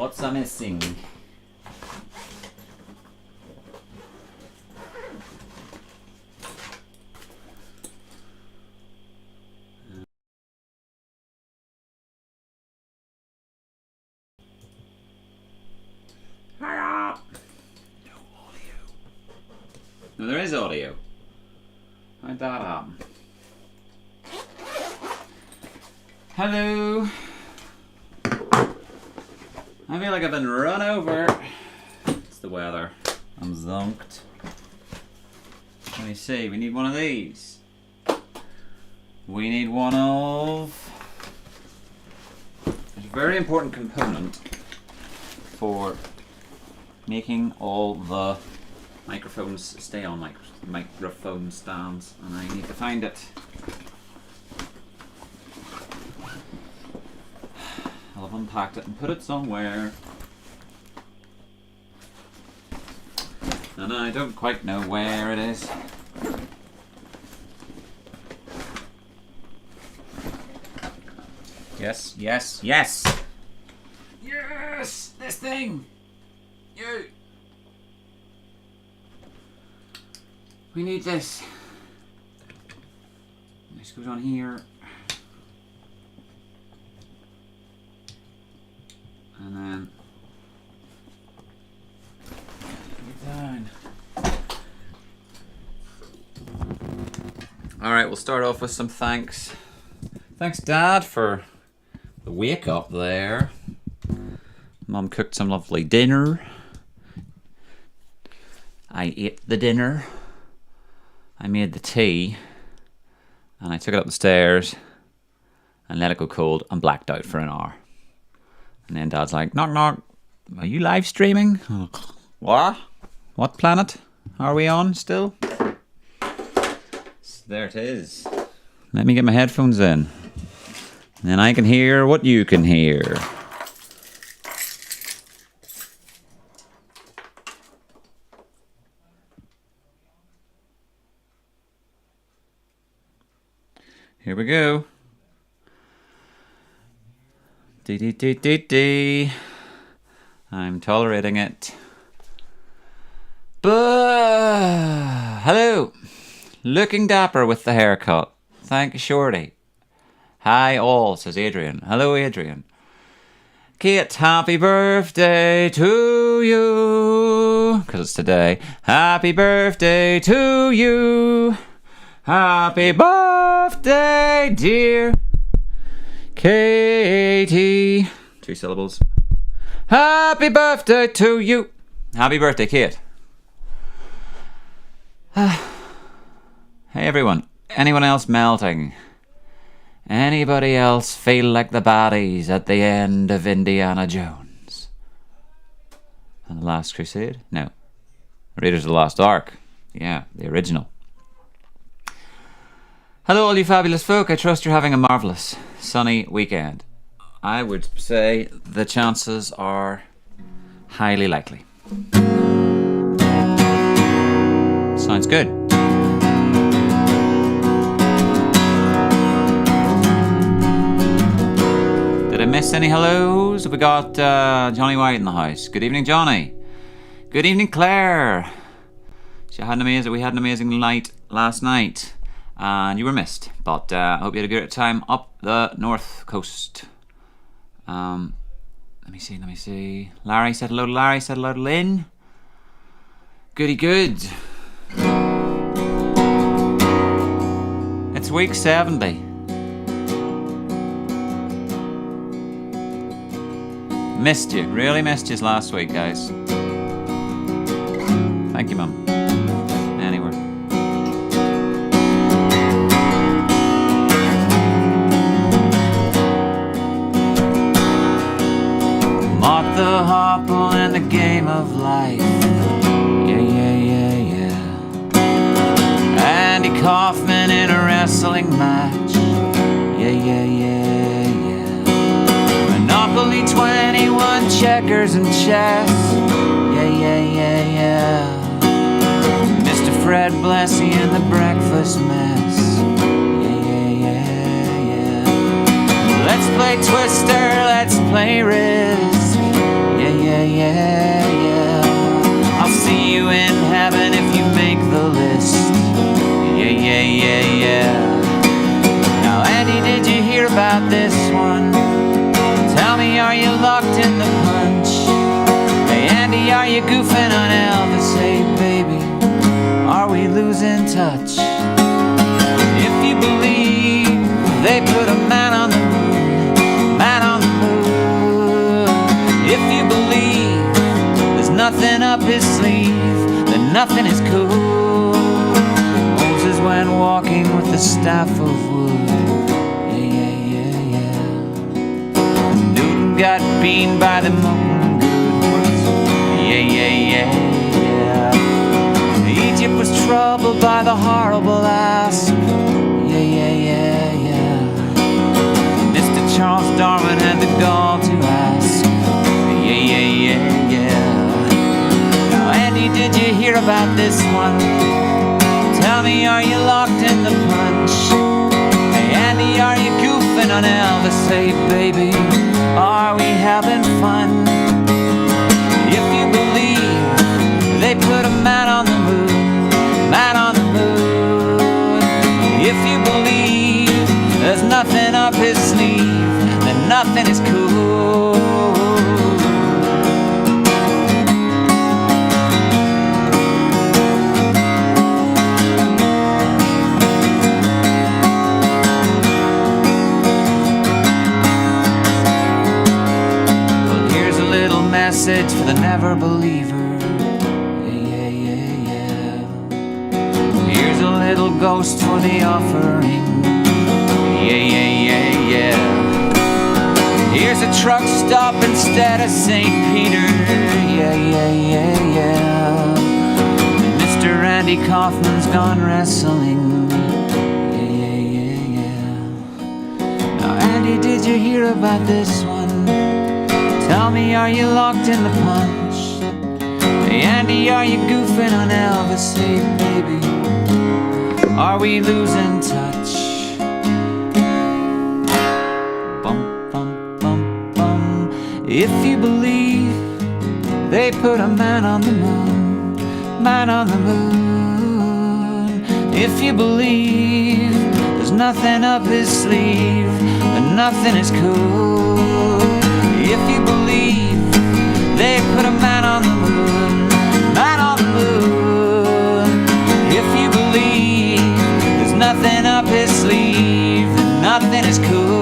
What's I missing? Hiya! No audio. No, there is audio. How'd that happen? Hello. I feel like I've been run over. It's the weather. I'm zonked. Let me see. We need one of these. We need one of. It's a very important component for making all the microphones stay on microphone stands, and I need to find it. I'll have unpacked it and put it somewhere. And I don't quite know where it is. Yes, yes, yes! Yes! This thing! You! We need this. This goes on here. And then get down. Alright, we'll start off with some thanks. Thanks, Dad, for the wake up there. Mum cooked some lovely dinner. I ate the dinner. I made the tea. And I took it up the stairs and let it go cold and blacked out for an hour. And then Dad's like, knock knock, are you live streaming? What? What planet are we on still? So there it is. Let me get my headphones in. And then I can hear what you can hear. Here we go. Dee. I'm tolerating it. Hello. Looking dapper with the haircut. Thank you, Shorty. Hi all, says Adrian. Hello, Adrian. Kate, happy birthday to you. Because it's today. Happy birthday to you. Happy birthday, dear Katie. 2 syllables. Happy birthday to you. Happy birthday, Kate. Hey everyone. Anyone else melting? Anybody else feel like the baddies at the end of Indiana Jones? And the Last Crusade? No. Raiders of the Lost Ark. Yeah, the original. Hello all you fabulous folk, I trust you're having a marvellous sunny weekend. I would say the chances are highly likely. Sounds good. Did I miss any hellos? We got Johnny White in the house. Good evening, Johnny. Good evening, Claire. We had an amazing night last night. And you were missed, but I hope you had a great time up the north coast. Let me see. Larry said hello to Larry, said hello to Lynn. Goody good. It's week 70. Missed you, really missed you last week, guys. Thank you, Mum. Anyway. Mark the hopple in the game of life. Yeah. Andy Kaufman in a wrestling match. Yeah. Monopoly 21, checkers and chess. Yeah. Mr. Fred Blessy in the breakfast mess. Yeah. Let's play Twister, let's play Risk. 7 if you make the list. Yeah, yeah, yeah, yeah. Now, Andy, did you hear about this one? Tell me, are you locked in the punch? Hey, Andy, are you goofing on Elvis? Hey, baby, are we losing touch? If you believe they put a man on the moon, man on the moon. If you believe there's nothing up his sleeve, then nothing is cool. Moses went walking with the staff of wood. Yeah, yeah, yeah, yeah. Newton got beaten by the moon. Yeah, yeah, yeah, yeah. Egypt was troubled by the horrible asp. Yeah, yeah, yeah, yeah. Mr. Charles Darwin had the gall to ask. Yeah, yeah, yeah, yeah. Now, Andy, did you hear about this one? Tell me, are you locked in the punch? Hey, Andy, are you goofing on Elvis? Say, baby, are we having fun? If you believe they put a man on the moon, man on the moon. If you believe there's nothing up his sleeve, then nothing is cool. Message for the never believer. Yeah, yeah, yeah, yeah. Here's a little ghost for the offering. Yeah, yeah, yeah, yeah. Here's a truck stop instead of St. Peter. Yeah, yeah, yeah, yeah. And Mr. Randy Kaufman's gone wrestling. Yeah, yeah, yeah, yeah. Now, Andy, did you hear about this one? Tell me, are you locked in the punch? Hey, Andy, are you goofing on Elvis? Hey, baby, are we losing touch? Bum, bum, bum, bum. If you believe they put a man on the moon, man on the moon. If you believe there's nothing up his sleeve, then nothing is cool. If you believe they put a man on the moon, man on the moon. If you believe there's nothing up his sleeve, then nothing is cool.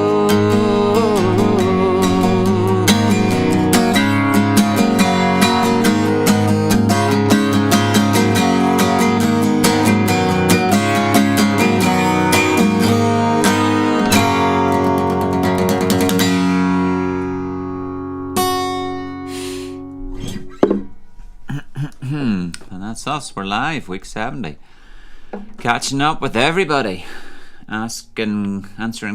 And that's us. We're live, week 70. Catching up with everybody. Answering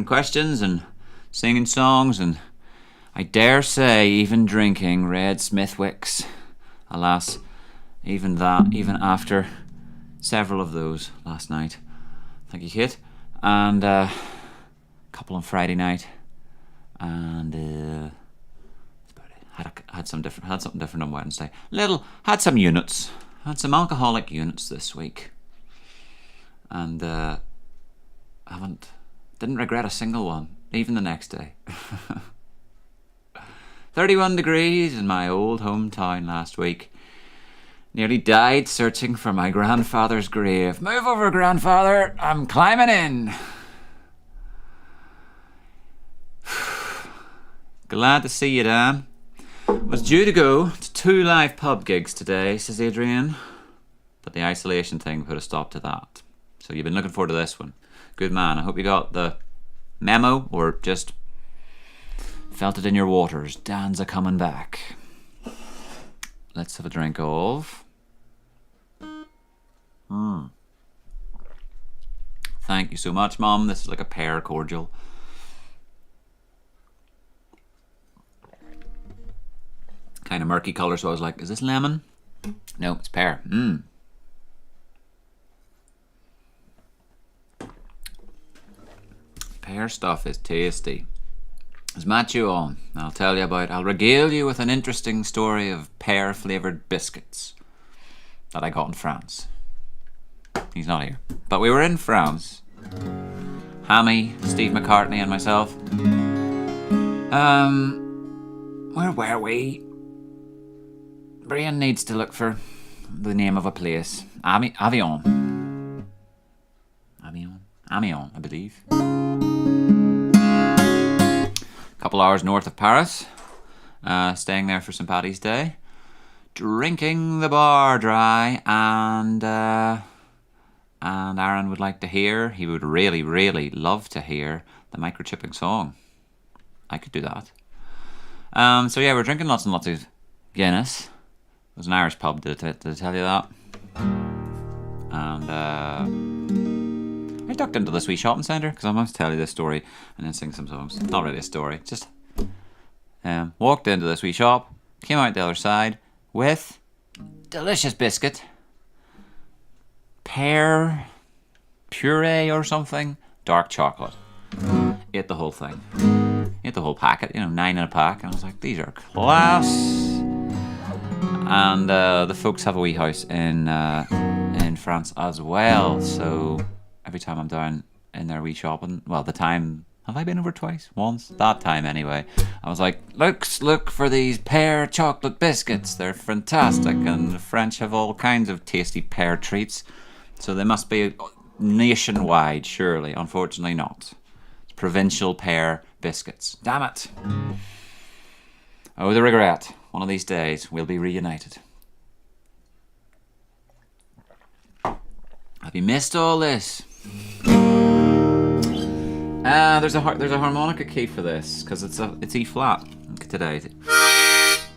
questions and singing songs and I dare say even drinking red Smithwicks. Alas, even after several of those last night. Thank you, Kit. And a couple on Friday night. And had something different on Wednesday. Had some units. Had some alcoholic units this week. And didn't regret a single one, even the next day. 31 degrees in my old hometown last week. Nearly died searching for my grandfather's grave. Move over, grandfather, I'm climbing in. Glad to see you, Dan. Was due to go to 2 live pub gigs today, says Adrian, but the isolation thing put a stop to that. So you've been looking forward to this one. Good man. I hope you got the memo or just felt it in your waters. Dan's a coming back. Let's have a drink of. Thank you so much, Mom. This is like a pear cordial. Kind of murky colour, so I was like, is this lemon? No, it's pear. Pear stuff is tasty. Is Matthew on? I'll regale you with an interesting story of pear flavoured biscuits. that I got in France. He's not here. But we were in France. Hammy, Steve McCartney and myself. Where were we? Brian needs to look for the name of a place. Amiens, I believe. A couple hours north of Paris. Staying there for St. Paddy's Day. Drinking the bar dry, and Aaron would like to hear, he would really, really love to hear the Microchipping song. I could do that. So yeah, we're drinking lots and lots of Guinness. It was an Irish pub, did I tell you that? And I ducked into this wee shopping centre, because I must tell you this story and then sing some songs. Not really a story, just walked into this wee shop, came out the other side with delicious biscuit, pear puree or something, dark chocolate. Ate the whole thing. Ate the whole packet, 9 in a pack, and I was like, these are class. And the folks have a wee house in France as well, so every time I'm down in their wee shopping, well, the time, have I been over twice? Once? That time anyway. I was like, look for these pear chocolate biscuits. They're fantastic, and the French have all kinds of tasty pear treats, so they must be nationwide, surely. Unfortunately not. It's provincial pear biscuits. Damn it. Oh, the regret. One of these days, we'll be reunited. Have you missed all this? There's a harmonica key for this, because it's E flat today.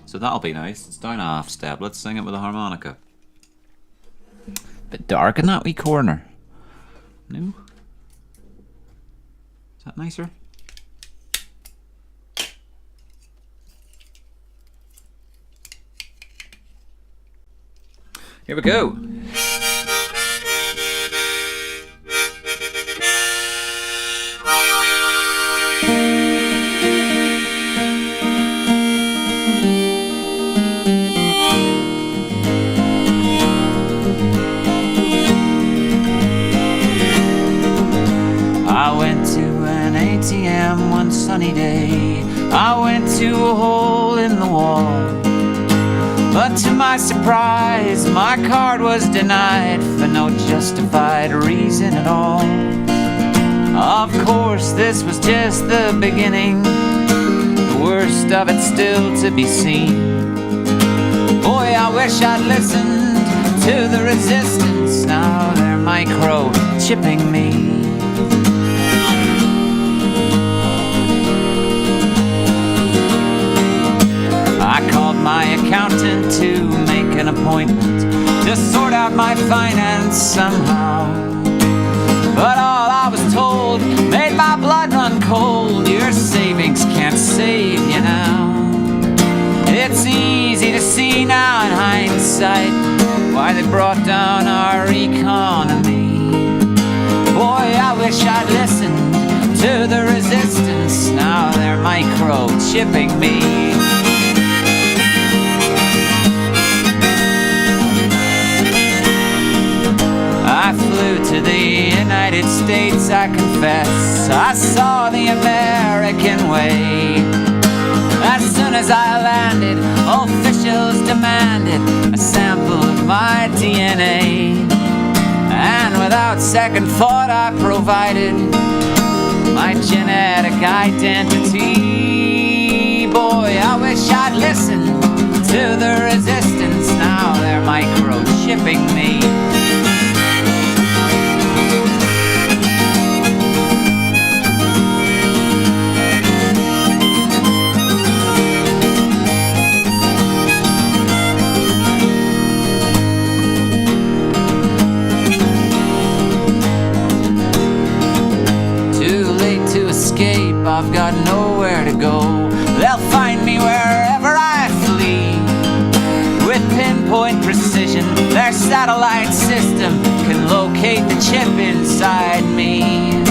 So that'll be nice. It's down a half step. Let's sing it with a harmonica. Bit dark in that wee corner. No? Is that nicer? Here we go. I went to an ATM one sunny day. I went to a hole in the wall. But to my surprise, my card was denied for no justified reason at all. Of course, this was just the beginning, the worst of it still to be seen. Boy, I wish I'd listened to the resistance. Now they're microchipping me. I called my accountant to make an appointment to sort out my finance somehow. But all I was told made my blood run cold. Your savings can't save you now. It's easy to see now in hindsight why they brought down our economy. Boy, I wish I'd listened to the resistance. Now they're microchipping me. I flew to the United States, I confess. I saw the American way. As soon as I landed, officials demanded a sample of my DNA. And without second thought, I provided my genetic identity. Boy, I wish I'd listened to the resistance. Now they're microchipping me. I've got nowhere to go. They'll find me wherever I flee. With pinpoint precision, their satellite system can locate the chip inside me.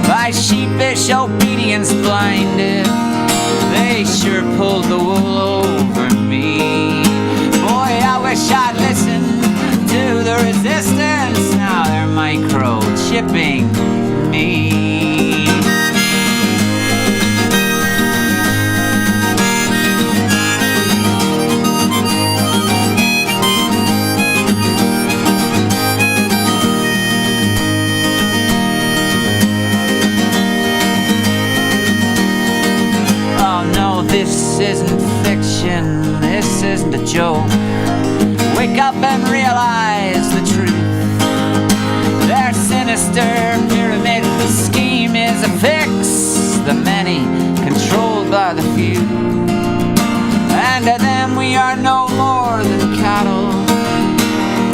By sheepish obedience blinded, they sure pulled the wool over me. Boy, I wish I'd listened to resistance. Now they're microchipping me. Oh no, this isn't fiction, this isn't a joke. Wake up and realize the truth. Their sinister pyramid scheme is a fix. The many controlled by the few. And to them we are no more than cattle.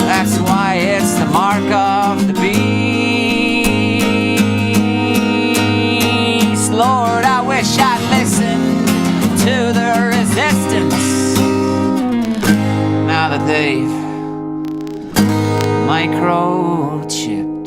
That's why it's the mark of the beast. Lord, I wish I'd listened to the resistance. Now that they've microchipped me.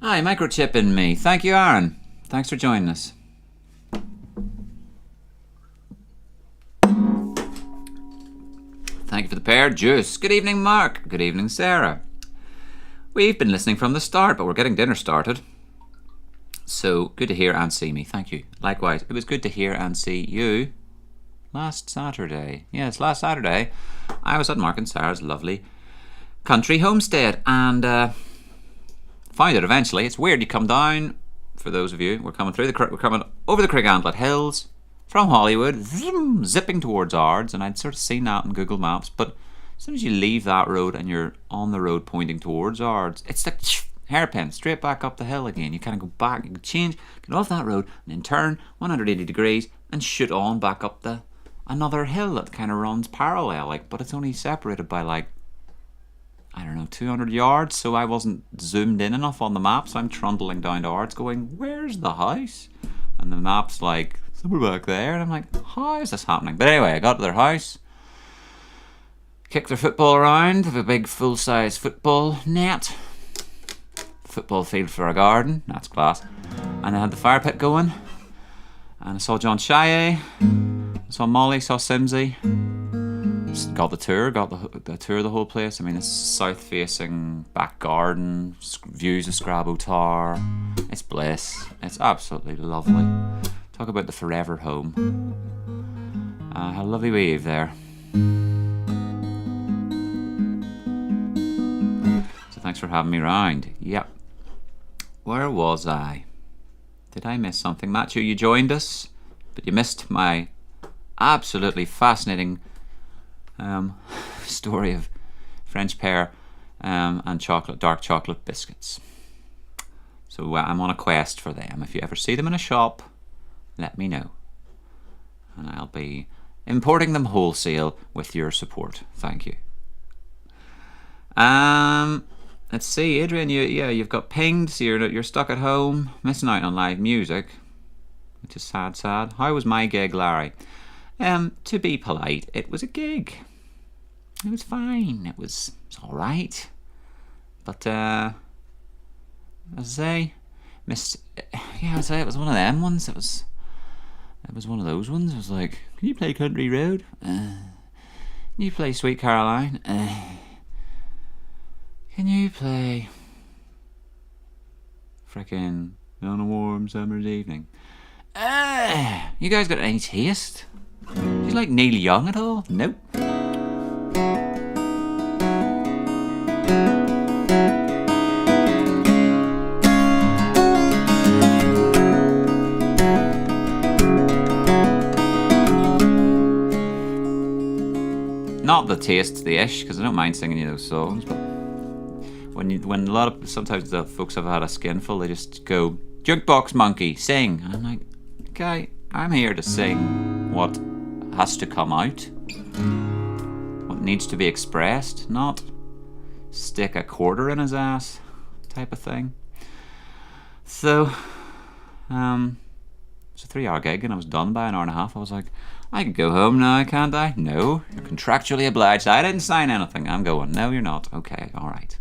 Hi, microchipping me. Thank you, Aaron. Thanks for joining us. Thank you for the pear juice. Good evening, Mark. Good evening, Sarah. We've been listening from the start, but we're getting dinner started. So good to hear and see me. Thank you. Likewise, it was good to hear and see you last Saturday. Yes, last Saturday I was at Mark and Sarah's lovely country homestead and found it eventually. It's weird. You come down, for those of you, we're coming over the Craigantlet Hills from Hollywood, zipping towards Ards, and I'd sort of seen that on Google Maps, but as soon as you leave that road and you're on the road pointing towards Ards, it's like hairpin, straight back up the hill again. You kind of go back, you can change, get off that road, and then turn 180 degrees and shoot on back up another hill that kind of runs parallel, like, but it's only separated by like, I don't know, 200 yards, so I wasn't zoomed in enough on the map, so I'm trundling down to Ards going, where's the house? And the map's like, somewhere back there, and I'm like, how is this happening? But anyway, I got to their house, kicked their football around, have a big full-size football net, football field for a garden, that's class, and I had the fire pit going, and I saw John Shaye, saw Molly, saw Simsy, got the tour of the whole place. I mean, it's south-facing back garden, views of Scrabo Tower, it's bliss, it's absolutely lovely. Talk about the forever home. Had a lovely wave there. So thanks for having me round. Yep. Where was I? Did I miss something? Matthew, you joined us, but you missed my absolutely fascinating story of French pear and dark chocolate biscuits. So I'm on a quest for them. If you ever see them in a shop, let me know, and I'll be importing them wholesale with your support. Thank you. Let's see, Adrian. You've got pinged, so you're stuck at home, missing out on live music, which is sad. How was my gig, Larry? To be polite, it was a gig. It was fine. It was all right, but as I say, it was one of them ones. It was one of those ones. It was like, can you play Country Road? Can you play Sweet Caroline? Can you play frickin' On a Warm Summer's Evening? You guys got any taste? Do you like Neil Young at all? Nope. Not the taste, the ish, because I don't mind singing you those songs, but sometimes the folks have had a skinful, they just go, jukebox monkey, sing. And I'm like, okay, I'm here to sing what has to come out, what needs to be expressed, not stick a quarter in his ass type of thing. So, It's a 3-hour gig and I was done by an hour and a half. I was like, I could go home now, can't I? No, you're contractually obliged. I didn't sign anything. I'm going. No, you're not. Okay, all right.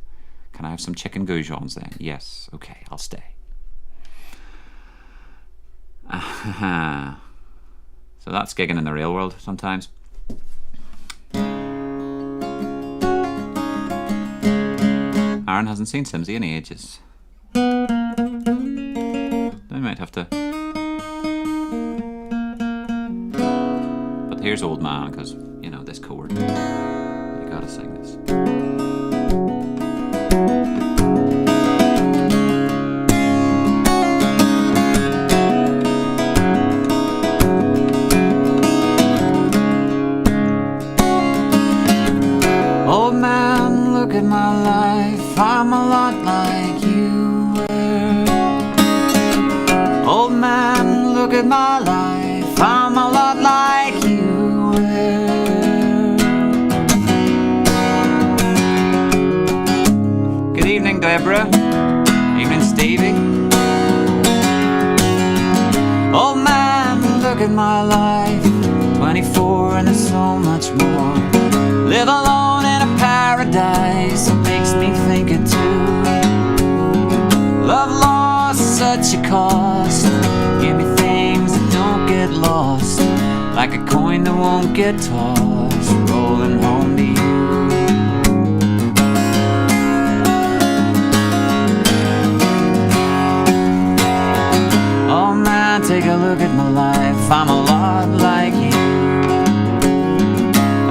Can I have some chicken goujons then? Yes. Okay, I'll stay. So that's gigging in the real world sometimes. Aaron hasn't seen Simsy in ages. They might have to. But here's Old Man, because, you know, this chord. You gotta sing this. Old man, look at my life, I'm a lot like you were. Old man, look at my life, I'm a lot like you were. Good evening, Deborah. Evening, Stevie. Old man, look at my life, 24 and there's so much more. Live alone in a paradise, it makes me think it too. Love lost, such a cost. Give me things that don't get lost, like a coin that won't get tossed, rolling home to you. Oh man, take a look at my life, I'm a lot like you.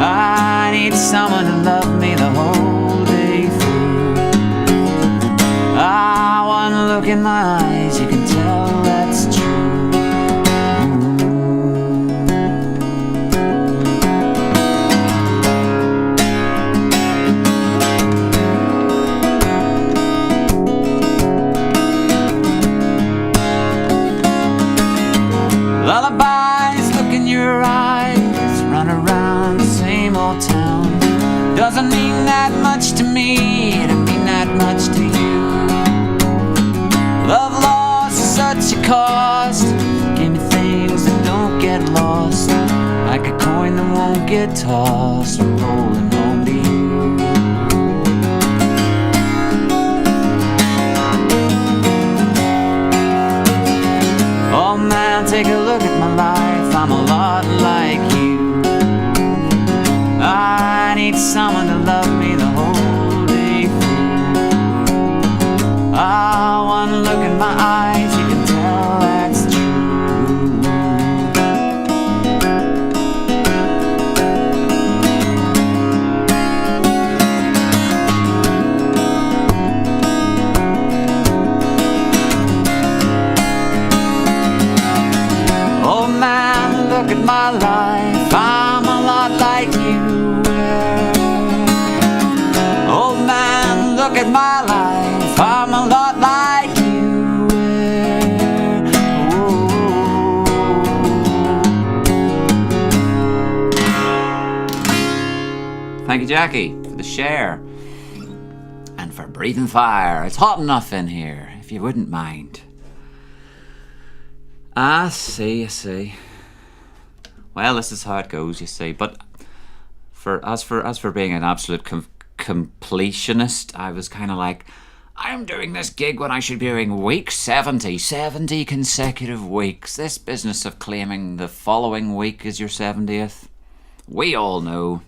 I need someone to love me the whole day through. One look in my eyes, you can tell that's true. Lullabies, look in your eyes, run around the same old town. Doesn't mean that much to me, it don't mean that much to you. Love lost is such a cost. Give me things that don't get lost, like a coin that won't get tossed, rolling home to you. Oh man, take a look at my life, I'm a lot like you. I need someone to love me the whole day through. One look in my eyes, you can tell that's true. Oh man, look at my life, I'm a lot like you were. Oh man, look at my life, I'm a lot like you were. Ooh. Thank you, Jackie, for the share and for breathing fire. It's hot enough in here, if you wouldn't mind. I see. Well, this is how it goes, you see. But as for being an absolute completionist, I was kind of like, I'm doing this gig when I should be doing week 70 consecutive weeks. This business of claiming the following week is your 70th, we all know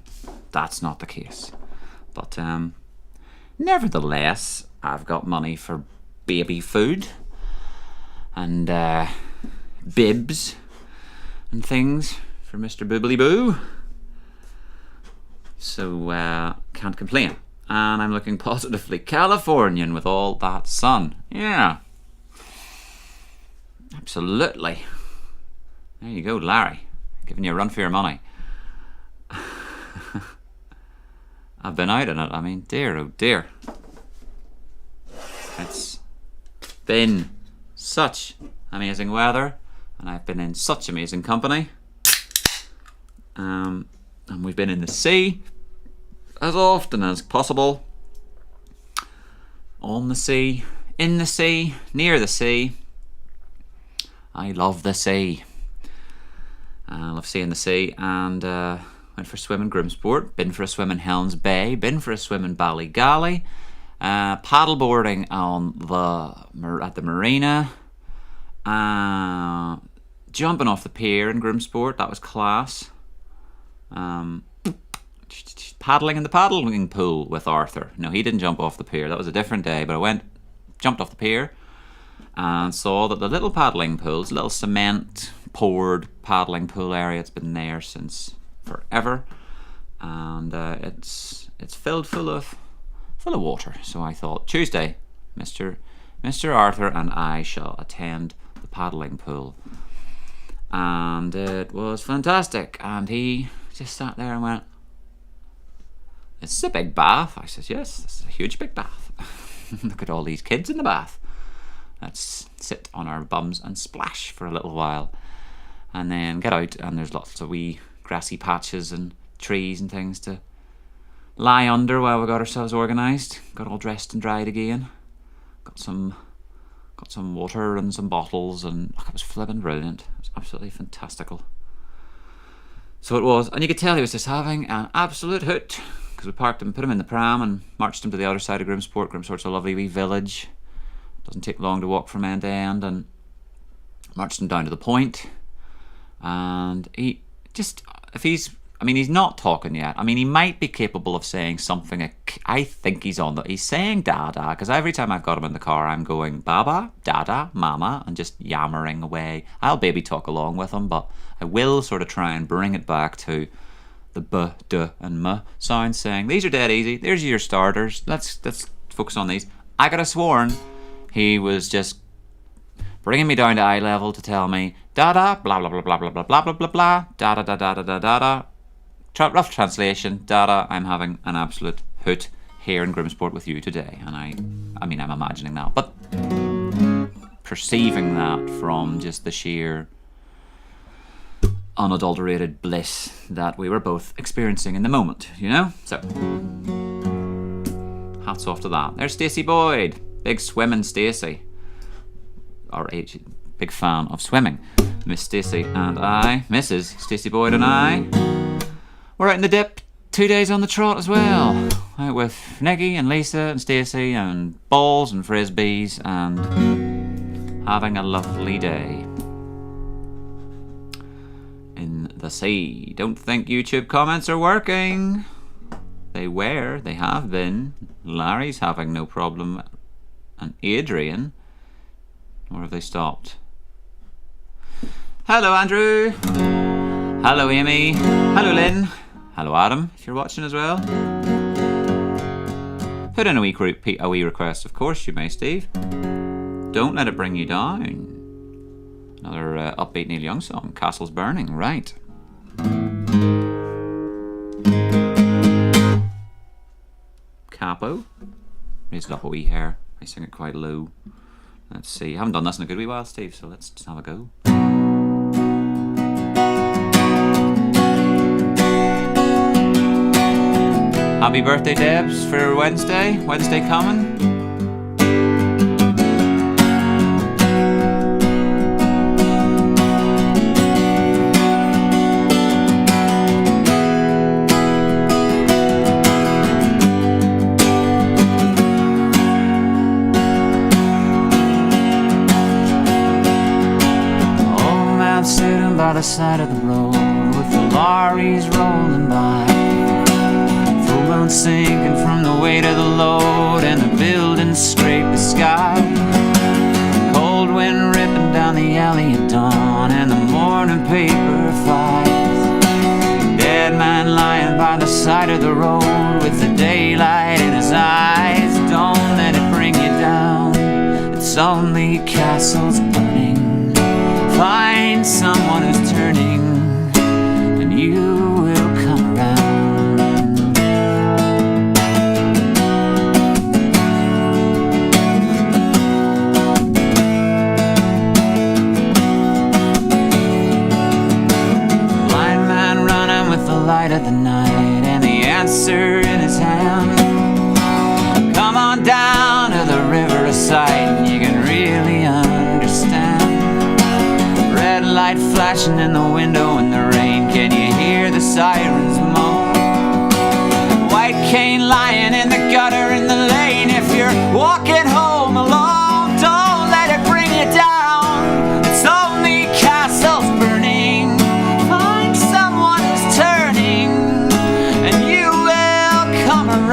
that's not the case. But nevertheless, I've got money for baby food and bibs and things for Mr. Boobly Boo. So can't complain. And I'm looking positively Californian with all that sun. Yeah. Absolutely. There you go, Larry. Giving you a run for your money. I've been out in it. I mean, dear, oh dear. It's been such amazing weather, and I've been in such amazing company. And we've been in the sea as often as possible. On the sea, in the sea, near the sea. I love the sea. I love seeing the sea, and went for a swim in Grimsport, been for a swim in Helens Bay, been for a swim in Ballygally, paddleboarding at the marina, jumping off the pier in Grimsport, that was class. Paddling in the paddling pool with Arthur. No, he didn't jump off the pier, that was a different day, but I jumped off the pier and saw that the little paddling pools, little cement poured paddling pool area, it's been there since forever, and it's filled full of water. So I thought, Tuesday, Mr. Arthur and I shall attend the paddling pool, and it was fantastic. And he just sat there and went, "This is a big bath." I says, "Yes, this is a huge big bath. Look at all these kids in the bath. Let's sit on our bums and splash for a little while, and then get out." And there's lots of wee grassy patches and trees and things to lie under while we got ourselves organised. Got all dressed and dried again. Got some water and some bottles, and look, it was flippin' brilliant. It was absolutely fantastical. So it was, and you could tell he was just having an absolute hoot, because we parked him, put him in the pram, and marched him to the other side of Grimsport. Grimsport's a lovely wee village. Doesn't take long to walk from end to end, and marched him down to the point. And he just, he's not talking yet. I mean, he might be capable of saying something. I think he's saying dada, because every time I've got him in the car, I'm going baba, dada, mama, and just yammering away. I'll baby talk along with him, but I will sort of try and bring it back to the b, d, and m sounds, saying, these are dead easy. There's your starters. Let's focus on these. I could have sworn he was just bringing me down to eye level to tell me dada, blah blah blah blah blah blah blah blah blah blah, dada da da da da da da. Rough translation, dada, I'm having an absolute hoot here in Grimsport with you today. And I mean, I'm imagining that, but perceiving that from just the sheer unadulterated bliss that we were both experiencing in the moment, you know? So, hats off to that. There's Stacey Boyd, big swimming Stacey. R.H, big fan of swimming. Miss Stacey and I, Mrs. Stacey Boyd and I, we're out in the dip, 2 days on the trot as well. Out with Nicky and Lisa and Stacey and balls and frisbees and having a lovely day in the sea. Don't think YouTube comments are working. They have been. Larry's having no problem. And Adrian, or have they stopped? Hello Andrew. Hello Amy. Hello Lynn. Hello Adam, if you're watching as well. Put in a wee request, of course you may, Steve. Don't let it bring you down. Another upbeat Neil Young song, Castles Burning, right. Capo. Raise it up a wee hair. I sing it quite low. Let's see, I haven't done this in a good wee while, Steve, so let's just have a go. Happy birthday, Debs, for Wednesday. Wednesday coming. Old man sitting by the side of the road with the lorries rolling by. Moon sinking from the weight of the load, and the buildings scrape the sky. Cold wind ripping down the alley at dawn, and the morning paper flies. Dead man lying by the side of the road with the daylight in his eyes. Don't let it bring you down, it's only castles burning. Find someone who's turning, and you will come around. Light of the night and the answer in his hand. Come on down to the river of sight and you can really understand. flashing in the window in the rain. Can you hear the sirens moan? White cane lying in the gutter in the lane. If you're walking home alone, don't let it bring you down. It's only castles burning. Find someone who's turning, and you will come around.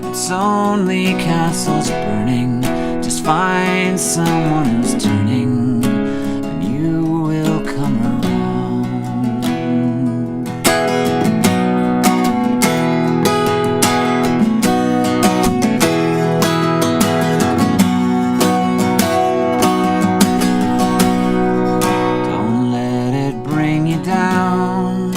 It's only castles burning. Just find someone who's turning, and you will come around. Don't let it bring you down.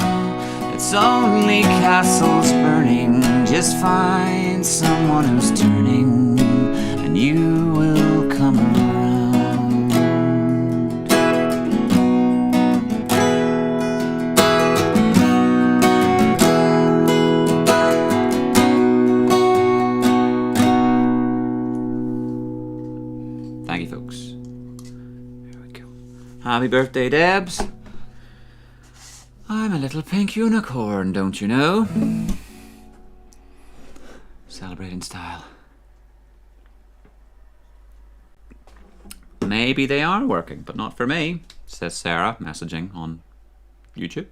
It's only castles burning. Just find someone who's turning, and you will come around. Thank you, folks. Here we go. Happy birthday, Debs. I'm a little pink unicorn, don't you know? Celebrating style. Maybe they are working, but not for me, says Sarah, messaging on YouTube.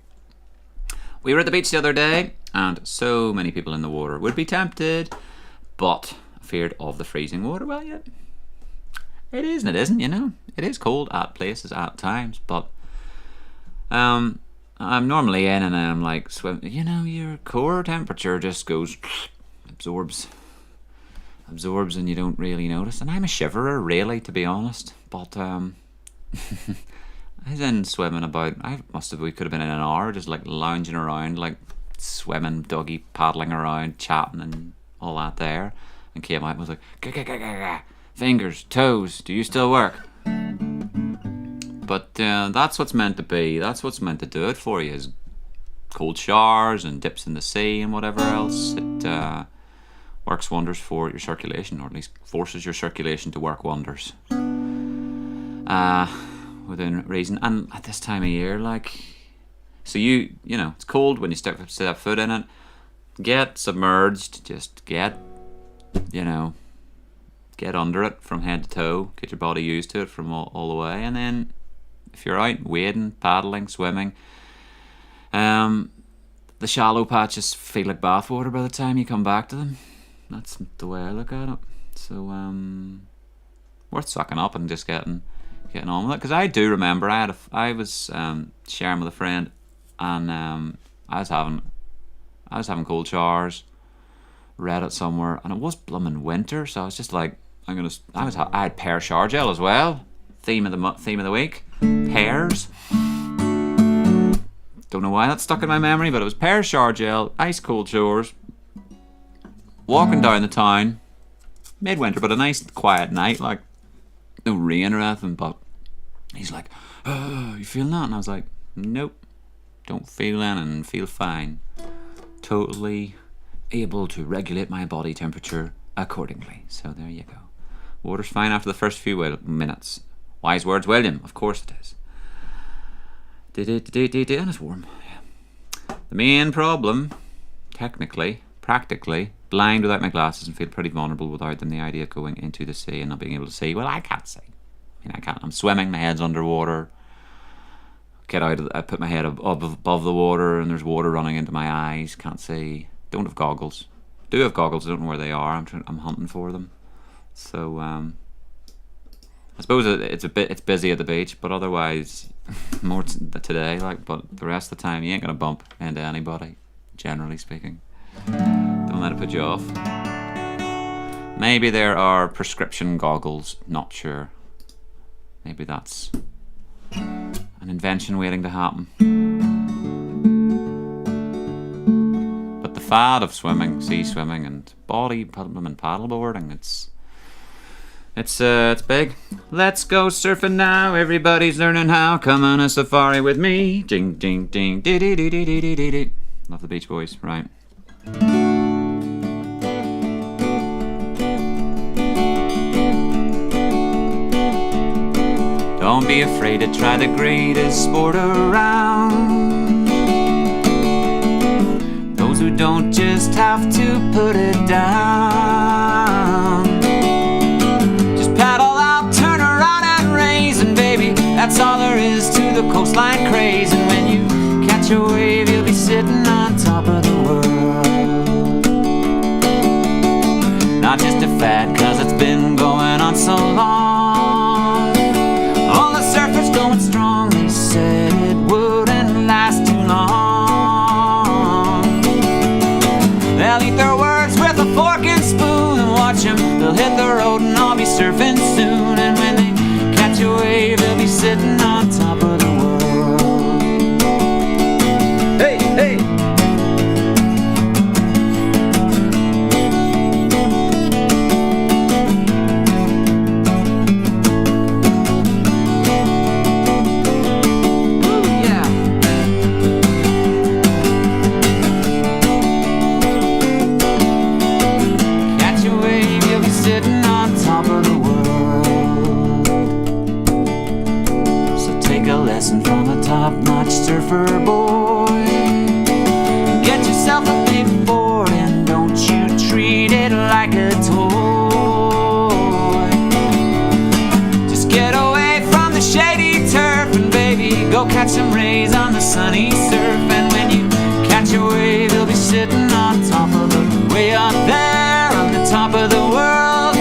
We were at the beach the other day, and so many people in the water would be tempted, but feared of the freezing water. Well, yeah, it is and it isn't, you know. It is cold at places at times, but I'm normally in and I'm like, swim. You know, your core temperature just goes... absorbs and you don't really notice. And I'm a shiverer, really, to be honest, but I was in swimming about, we could have been in an hour just like lounging around, like swimming, doggy paddling around, chatting and all that there, and came out and was like, fingers, toes, do you still work? But that's what's meant to be, that's what's meant to do it for you, is cold showers and dips in the sea and whatever else. It works wonders for your circulation, or at least forces your circulation to work wonders within reason. And at this time of year, like, so you know, it's cold when you step foot in it. Get submerged, just get under it from head to toe, get your body used to it from all the way, and then if you're out wading, paddling, swimming, the shallow patches feel like bathwater by the time you come back to them. That's the way I look at it. So worth sucking up and just getting on with it. Because I do remember I was sharing with a friend, and I was having cold showers, read it somewhere, and it was blooming winter. So I was just like, I had pear shower gel as well. Theme of the week, pears. Don't know why that's stuck in my memory, but it was pear shower gel, ice cold showers. Walking down the town, midwinter, but a nice quiet night, like no rain or anything. But he's like, "Oh, you feeling that?" And I was like, "Nope, don't feel anything. Feel fine. Totally able to regulate my body temperature accordingly." So there you go. Water's fine after the first few minutes. Wise words, William. Of course it is. And it's warm. Yeah. The main problem, practically, blind without my glasses and feel pretty vulnerable without them. The idea of going into the sea and not being able to see. Well, I can't see. I can't. I'm swimming, my head's underwater. Get out I put my head above the water and there's water running into my eyes. Can't see. Don't have goggles. Do have goggles, I don't know where they are. I'm hunting for them. So I suppose it's busy at the beach, but otherwise more today, but the rest of the time you ain't gonna bump into anybody, generally speaking. Don't let it put you off. Maybe there are prescription goggles, not sure. Maybe that's an invention waiting to happen. But the fad of swimming, sea swimming and body paddleboarding, It's big. Let's go surfing now. Everybody's learning how. Come on a safari with me. Ding, ding, ding, dee, dee, dee, dee, dee, dee, dee. Love the Beach Boys, right? Don't be afraid to try the greatest sport around. Those who don't just have to put it down. Just paddle out, turn around and raise, and baby, that's all there is to the coastline craze. And when you catch a wave, you'll be sitting on top of the world. Not just a fad, 'cause it's been going on so long. All the surfers going strong, they said it wouldn't last too long. They'll eat their words with a fork and spoon, and watch them, they'll hit the road and I'll be surfing soon. And when they catch a wave, they'll be sitting on top of the world. Hey, hey! From a top-notch surfer boy, get yourself a big board and don't you treat it like a toy. Just get away from the shady turf and baby, go catch some rays on the sunny surf. And when you catch a wave, you'll be sitting on top of the, way up there on the top of the world.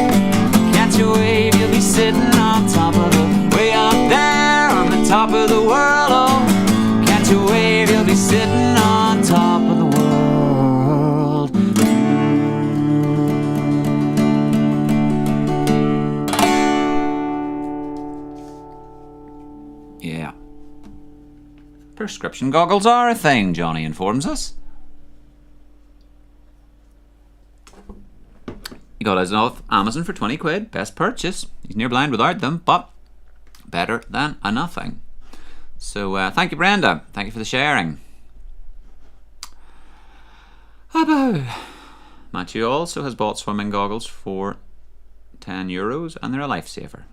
Catch a wave, you'll be sitting on top of the, way up there on the top of the world. Oh, catch a wave, you'll be sitting on top of the world. Yeah. Prescription goggles are a thing, Johnny informs us. You got us off Amazon for 20 quid. Best purchase. He's near blind without them, but better than a nothing. So thank you, Brenda. Thank you for the sharing. Abo. Matthew also has bought swimming goggles for €10 and they're a lifesaver.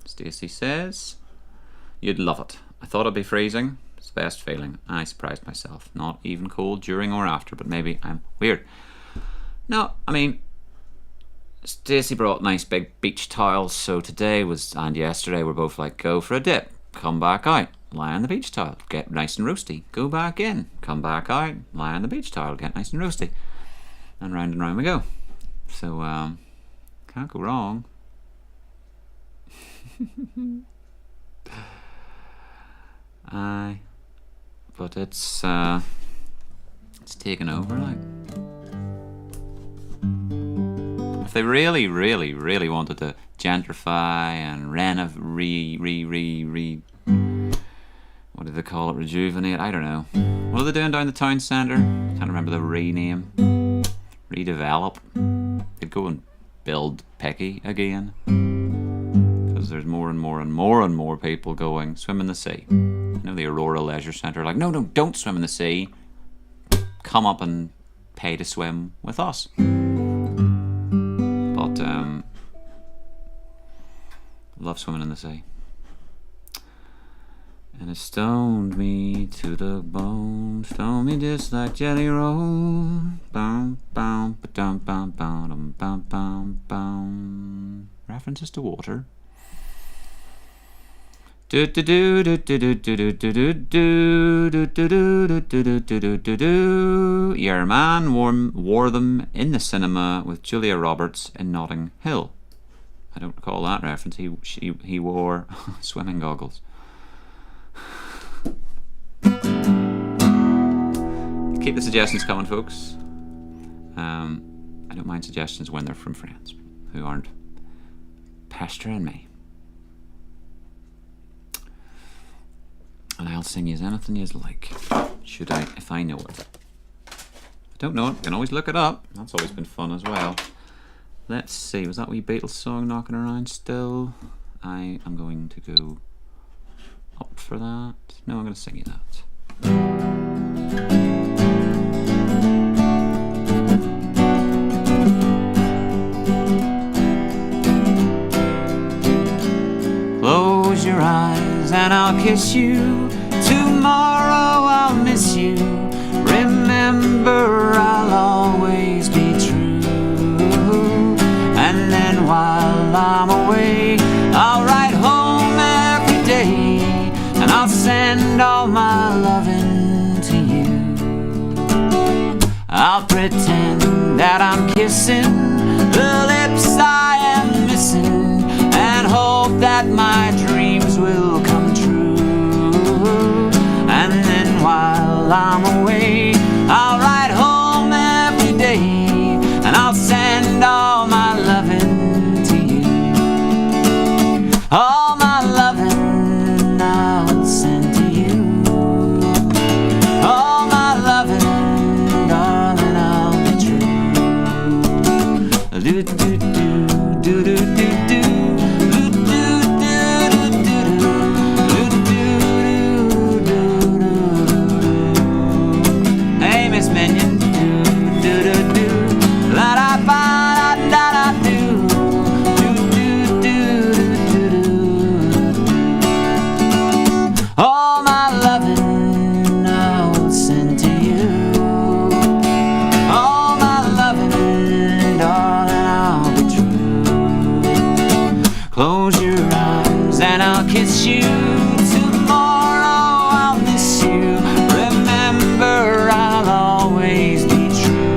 Stacey says, you'd love it. I thought it'd be freezing. It's the best feeling. I surprised myself. Not even cold during or after, but maybe I'm weird. No, I mean, Stacey brought nice big beach towels, so today was, and yesterday were both like, go for a dip, come back out, lie on the beach towel, get nice and roasty, go back in, come back out, lie on the beach towel, get nice and roasty, and round we go. So can't go wrong. Aye, but it's taken over, like. If they really, really, really wanted to gentrify and what do they call it, rejuvenate, I don't know. What are they doing down the town centre? Can't remember the rename. Redevelop. They'd go and build Pecky again. Because there's more and more and more and more people going, swim in the sea. You know, the Aurora Leisure Centre, like, no, don't swim in the sea. Come up and pay to swim with us. But love swimming in the sea. And it stoned me to the bone, stoned me just like Jelly Roll. Bum bum ba-dum bum bum bum bum bum. References to water. Do do do do do do do do do do do do do do do do do. Your man wore them in the cinema with Julia Roberts in Notting Hill. I don't recall that reference. He wore swimming goggles. Keep the suggestions coming, folks. I don't mind suggestions when they're from friends who aren't pestering me. And I'll sing you anything you like. Should I, if I know it? If I don't know it, I can always look it up. That's always been fun as well. Let's see, was that wee Beatles song knocking around still? I am going to go up for that. No, I'm going to sing you that. Close your eyes and I'll kiss you. Tomorrow I'll miss you. Remember, I'll always be true. And then while I'm away, I'll write home every day, and I'll send all my loving to you. I'll pretend that I'm kissing the lips I am missing, and hope that my dreams will come true. And then while I'm away, I'll write home every day, and I'll send all my loving to you. All my loving I'll send to you. All my loving, darling, I'll be true. Do do do do do do do. Close your eyes and I'll kiss you. Tomorrow I'll miss you. Remember, I'll always be true.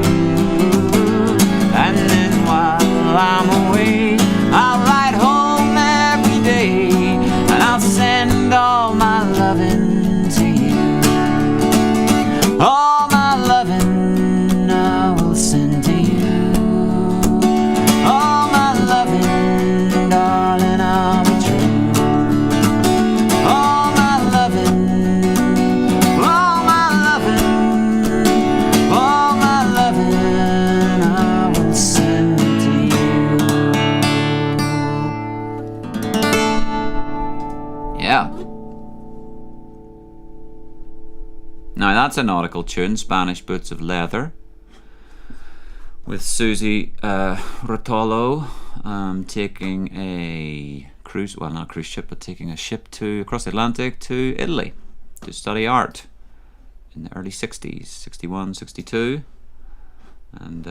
And then while I'm away, I'll write home every day, and I'll send all my loving to you. All my loving I will send to you. All my loving, darling, I'll be true. All my loving, all my loving, all my loving I will send to you. Yeah. Now that's a nautical tune, Spanish Boots of Leather, with Susie Rotolo taking a cruise, well, not a cruise ship, but taking a ship across the Atlantic to Italy to study art in the early 60s, 61, 62, and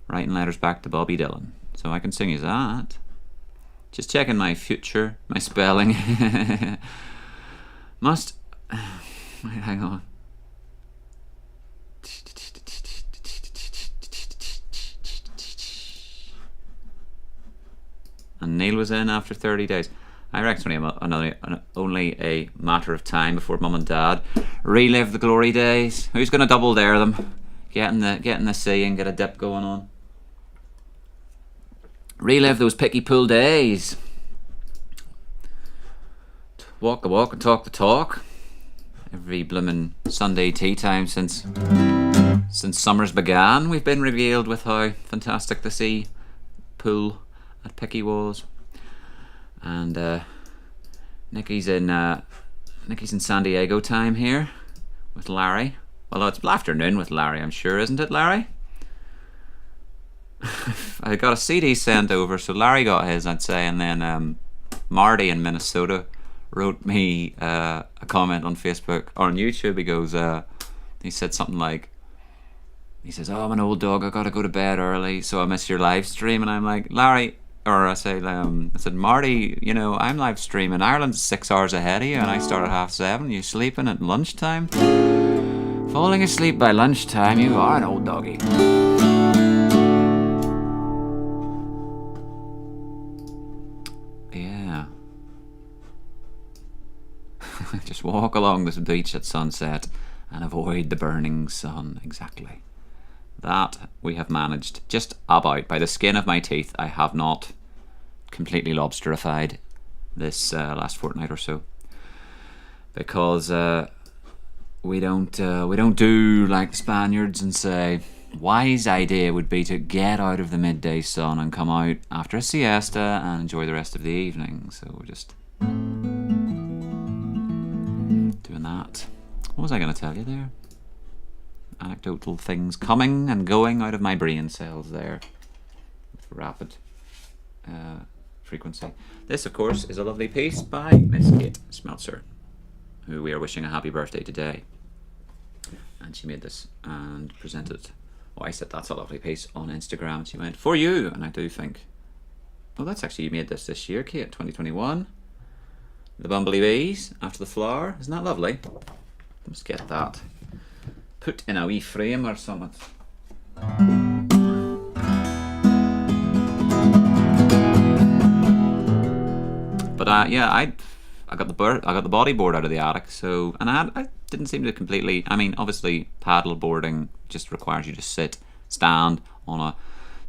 writing letters back to Bobby Dylan. So I can sing you that. Just checking my future, my spelling. Hang on. And Neil was in after 30 days. I reckon it's only a matter of time before Mum and Dad relive the glory days. Who's going to double dare them? Get in the sea and get a dip going on. Relive those picky pool days. Walk the walk and talk the talk. Every bloomin' Sunday tea time since summers began, we've been regaled with how fantastic the sea pool at Picky was. And Nikki's in San Diego time here with Larry. Although it's afternoon with Larry, I'm sure, isn't it, Larry? I got a CD sent over, so Larry got his, I'd say, and then Marty in Minnesota wrote me a comment on Facebook or on YouTube. He goes, he said something like, he says, "Oh, I'm an old dog, I gotta go to bed early, so I miss your live stream." And I'm like, Larry, or I said, Marty, you know, I'm live streaming. Ireland's 6 hours ahead of you, and I start at 7:30. You sleeping at lunchtime? Falling asleep by lunchtime, you are an old doggy. Yeah. Just walk along this beach at sunset and avoid the burning sun. Exactly. That we have managed just about by the skin of my teeth. I have not completely lobsterified this last fortnight or so, because we don't do like the Spaniards and say, wise idea would be to get out of the midday sun and come out after a siesta and enjoy the rest of the evening. So we're just doing that. What was I going to tell you there? Anecdotal things coming and going out of my brain cells there with rapid frequency. This, of course, is a lovely piece by Miss Kate Smeltzer, who we are wishing a happy birthday today. And she made this and presented it. Oh, I said that's a lovely piece on Instagram. She went, for you. And I do think, oh, that's actually, you made this year, Kate, 2021. The Bumblebee Bees, After the Flower. Isn't that lovely? Let's get that put in a wee frame or something. But yeah, I got the bodyboard out of the attic, so, and I didn't seem to completely. I mean, obviously, paddle boarding just requires you to stand on a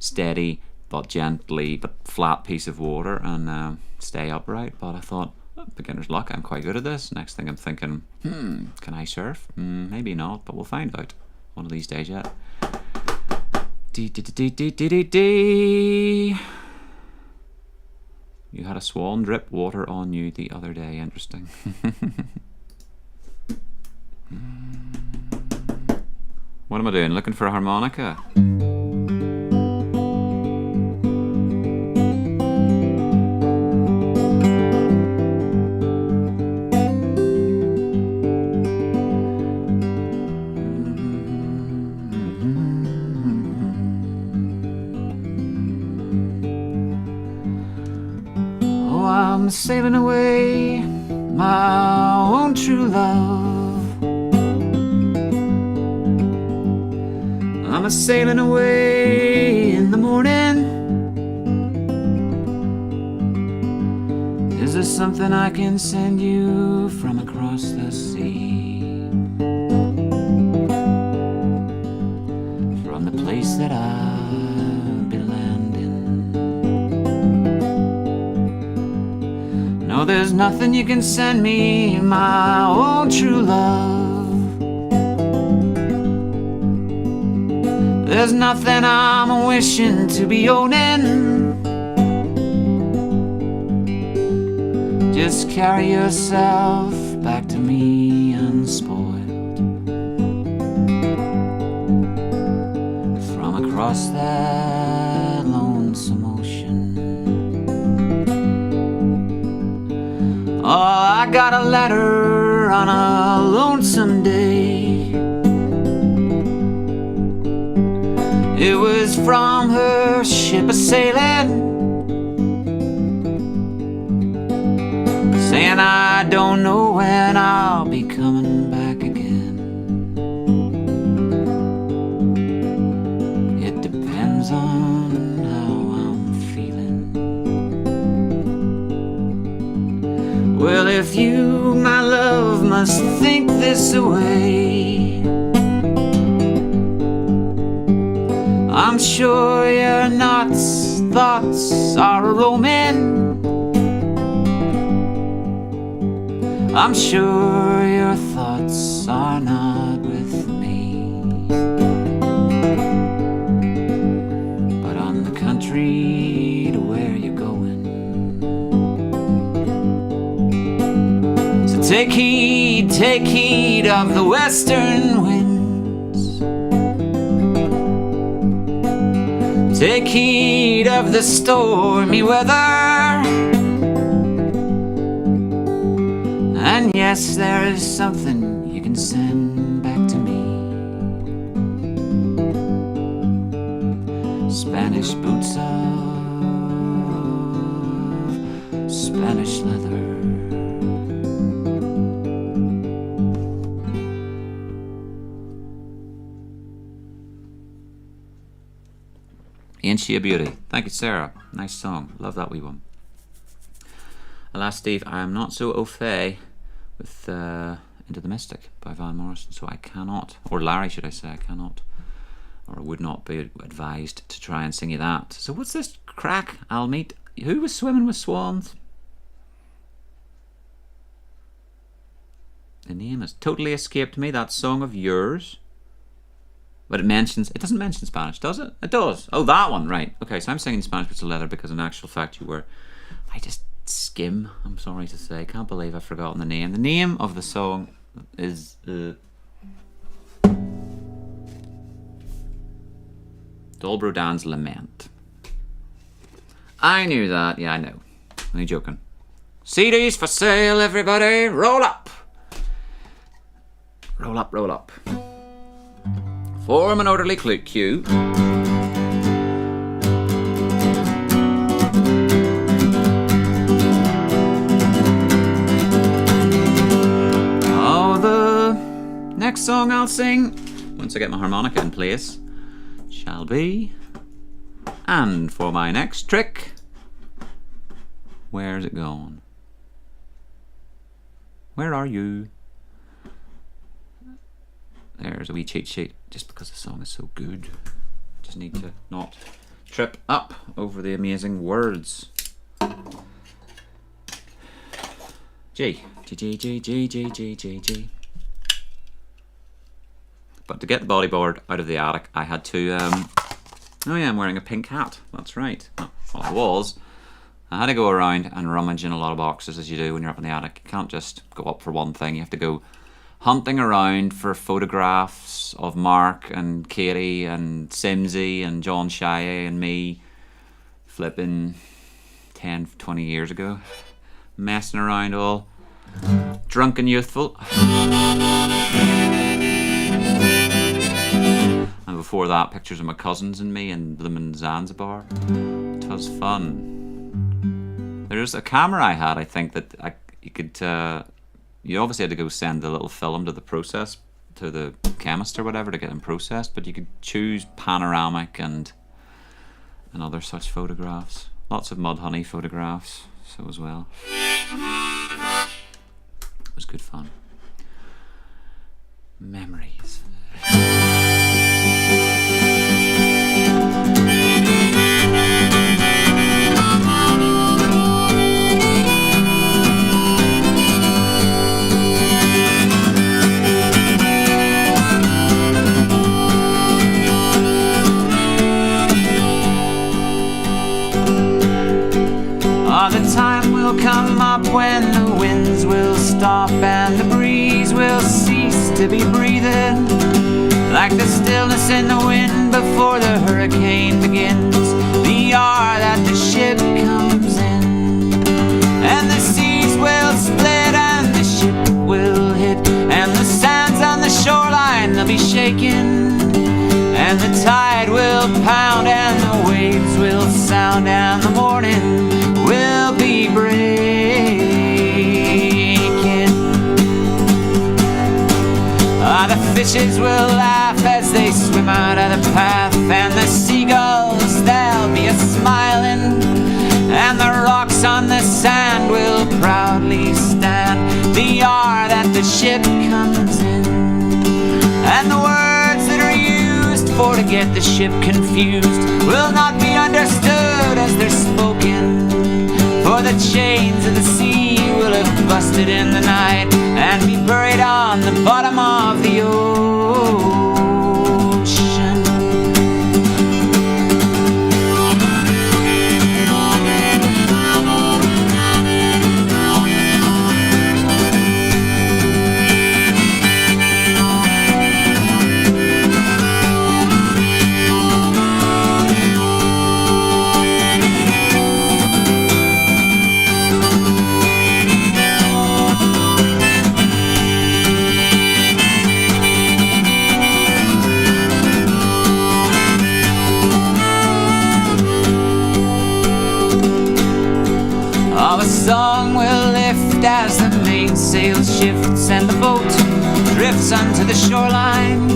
steady but gently but flat piece of water and stay upright. But I thought, oh, beginner's luck. I'm quite good at this. Next thing I'm thinking, can I surf? Maybe not, but we'll find out one of these days yet. You had a swan drip water on you the other day. Interesting. What am I doing? Looking for a harmonica? I'm sailing away, my own true love. I'm a sailing away in the morning. Is there something I can send you from across the sea? From the place that I'll be landing. No, there's nothing you can send me, my own true love. There's nothing I'm wishing to be owning. Just carry yourself back to me unspoiled. From across that lonesome ocean. Oh, I got a letter on a lonesome day. It was from her ship a-sailing, saying I don't know when I'll be coming back again. It depends on how I'm feeling. Well, if you, my love, must think this away, I'm sure your thoughts are roaming. I'm sure your thoughts are not with me, but on the country to where you're going. So take heed of the western winds. Take heed of the stormy weather. And yes, there is something you can send back to me. Spanish boots of Spanish leather. Ain't she a beauty? Thank you, Sarah. Nice song. Love that wee one. Alas, Steve, I am not so au fait with Into the Mystic by Van Morrison, so I cannot, or Larry should I say, I cannot, or would not be advised to try and sing you that. So what's this crack? I'll meet, who was swimming with swans? The name has totally escaped me, that song of yours. But it doesn't mention Spanish, does it? It does. Oh, that one, right. Okay, so I'm singing Spanish with the leather because in actual fact you were. I just skim, I'm sorry to say. Can't believe I've forgotten the name. The name of the song is Dolbro Dan's Lament. I knew that. Yeah, I know. Only joking. CDs for sale, everybody. Roll up. Roll up, roll up. Form an orderly queue. Oh, the next song I'll sing, once I get my harmonica in place, shall be... And for my next trick, where's it gone? Where are you? There's a wee cheat sheet, just because the song is so good. Just need to not trip up over the amazing words. G, G, G, G, G, G, G, G, G. But to get the bodyboard out of the attic, I had to, oh yeah, I'm wearing a pink hat. That's right. Oh, well, I was. I had to go around and rummage in a lot of boxes, as you do when you're up in the attic. You can't just go up for one thing. You have to go hunting around for photographs of Mark and Katie and Simsy and John Shia and me flipping 10, 20 years ago. Messing around all drunk and youthful. And before that, pictures of my cousins and me and them in Zanzibar. It was fun. There's a camera I had, I think, that you could... you obviously had to go send the little film to the chemist or whatever to get them processed, but you could choose panoramic and other such photographs. Lots of Mudhoney photographs, so as well. It was good fun. Memories. The time will come up when the winds will stop and the breeze will cease to be breathing, like the stillness in the wind before the hurricane begins, the hour that the ship comes in, and the seas will split and the ship will hit, and the sands on the shoreline they'll be shaking, and the tide will pound and the waves will sound and the morning will be breaking. The fishes will laugh as they swim out of the path, and the seagulls they'll be a-smiling, and the rocks on the sand will proudly stand the hour that the ship comes in, and the words that are used for to get the ship confused will not be understood as they're spoken, for the chains of the sea will have busted in the night and be buried on the bottom of the ocean. Song will lift as the mainsail shifts and the boat drifts onto the shoreline,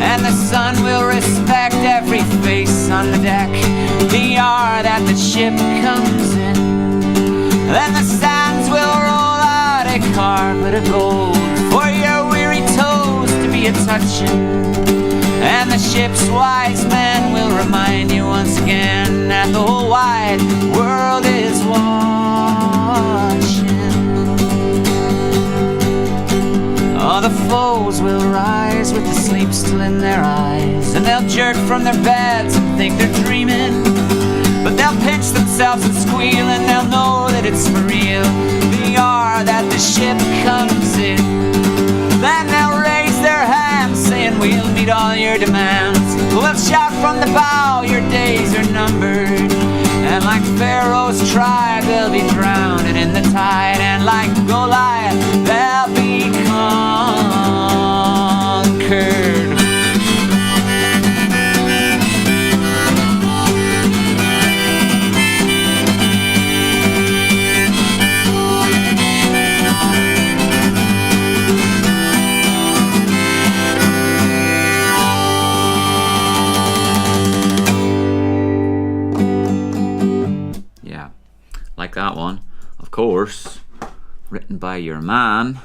and the sun will respect every face on the deck the hour that the ship comes in. Then the sands will roll out a carpet of gold for your weary toes to be a-touching, and the ship's wise men will remind you once again that the whole wide world is watching. Oh, the foes will rise with the sleep still in their eyes, from their beds and think they're dreaming, but they'll pinch themselves and squeal, and they'll know that it's for real. The hour that the ship comes in, then they'll raise their hands, saying we'll meet all your demands. We'll shout from the bow, your days are numbered, and like Pharaoh's tribe they'll be drowned in the tide, and like Goliath they'll be conquered. Like that one, of course, written by your man.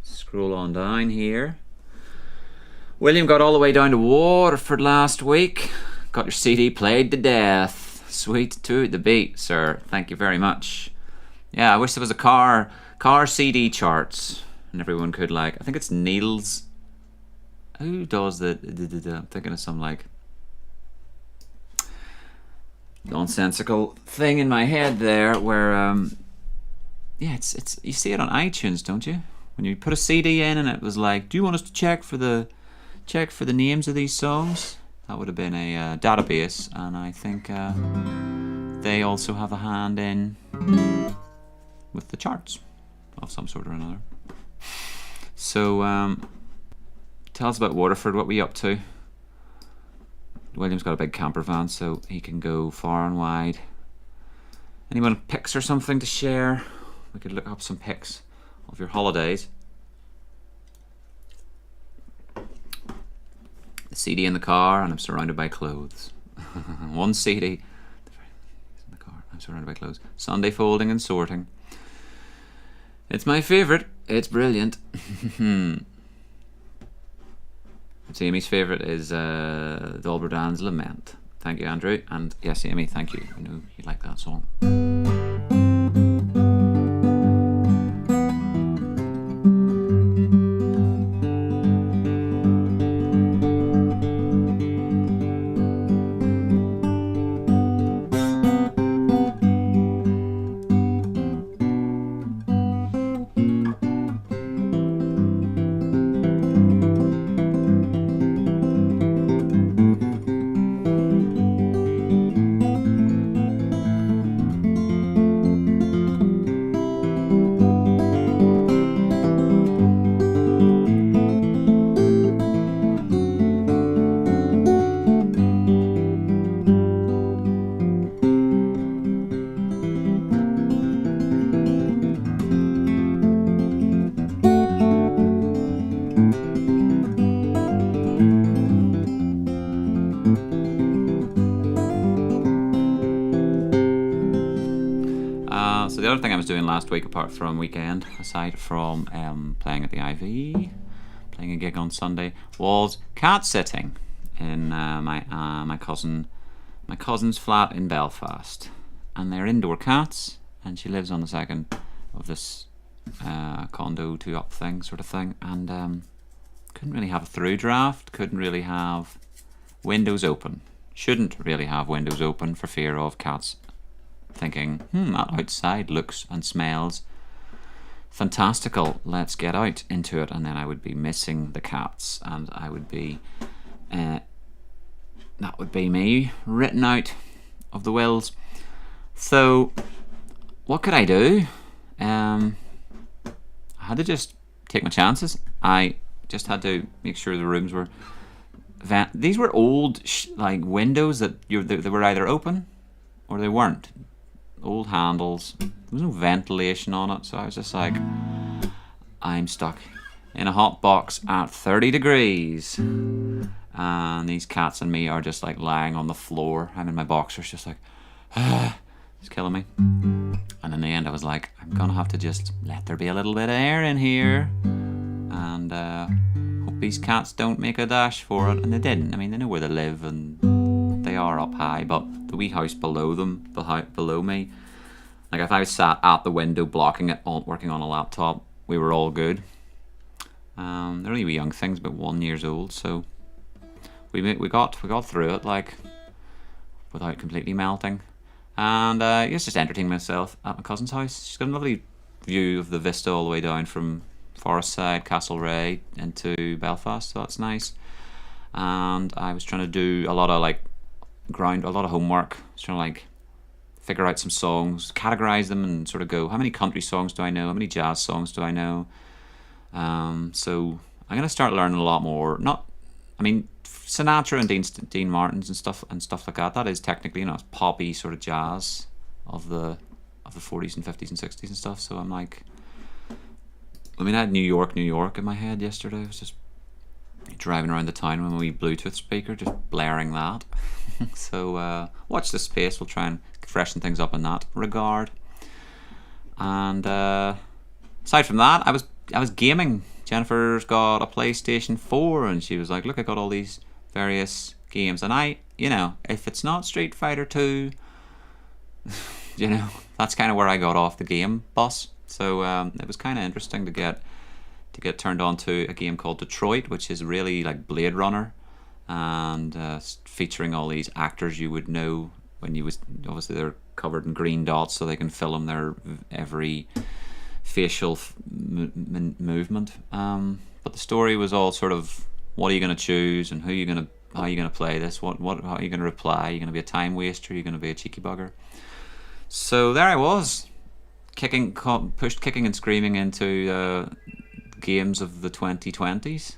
Scroll on down here. William got all the way down to Waterford last week. Got your CD played to death. Sweet to the beat, sir. Thank you very much. Yeah, I wish there was a car CD charts and everyone could, like, I think it's Neil's. Who does the I'm thinking of some like nonsensical thing in my head there where yeah, it's you see it on iTunes, don't you, when you put a CD in and it was like, do you want us to check for the names of these songs? That would have been a database, and I think they also have a hand in with the charts of some sort or another. So tell us about Waterford. What were you up to? William's got a big camper van, so he can go far and wide. Anyone pics or something to share? We could look up some pics of your holidays. The CD in the car, and I'm surrounded by clothes. One CD in the car, I'm surrounded by clothes. Sunday folding and sorting. It's my favourite. It's brilliant. Amy's favourite is Dolbro Dan's Lament. Thank you, Andrew. And yes, Amy, thank you. I know you like that song. The other thing I was doing last week, apart from weekend, aside from playing at the IV, playing a gig on Sunday, was cat sitting in my cousin's flat in Belfast, and they're indoor cats, and she lives on the second of this condo 2-up thing sort of thing, and couldn't really have a through draft, couldn't really have windows open, shouldn't really have windows open for fear of cats thinking, that outside looks and smells fantastical, let's get out into it, and then I would be missing the cats, and I would be that would be me written out of the wills. So what could I do? I had to just take my chances. I just had to make sure the rooms were these were old like windows that they were either open or they weren't. Old handles. There was no ventilation on it, so I was just like, I'm stuck in a hot box at 30 degrees, and these cats and me are just like lying on the floor. I'm in my boxers, just like, it's killing me. And in the end I was like, I'm gonna have to just let there be a little bit of air in here, and hope these cats don't make a dash for it. And they didn't. I mean, they know where they live, and they are up high, but the wee house below them, below me, like if I sat at the window blocking it, working on a laptop, we were all good. They're only wee young things, about 1 year old, so we got through it like without completely melting. And I was just entertaining myself at my cousin's house. She's got a lovely view of the vista all the way down from Forestside, Castlereagh into Belfast, so that's nice. And I was trying to do a lot of homework. I was trying to like figure out some songs, categorize them, and sort of go, how many country songs do I know? How many jazz songs do I know? So I'm gonna start learning a lot more. Sinatra and Dean Martin's and stuff like that. That is technically, it's poppy sort of jazz of the 40s and 50s and 60s and stuff. So I'm like, I had New York in my head yesterday. I was just driving around the town with a wee Bluetooth speaker, just blaring that. So watch this space. We'll try and freshen things up in that regard. And aside from that, I was gaming. Jennifer's got a PlayStation 4, and she was like, "Look, I got all these various games." And I, if it's not Street Fighter 2, that's kind of where I got off the game bus. So it was kind of interesting to get turned on to a game called Detroit, which is really like Blade Runner, and featuring all these actors you would know obviously they're covered in green dots so they can film their every facial movement. But the story was all sort of, what are you going to choose, and how are you going to play this? How are you going to reply? Are you going to be a time waster? Are you going to be a cheeky bugger? So there I was, kicking and screaming into games of the 2020s.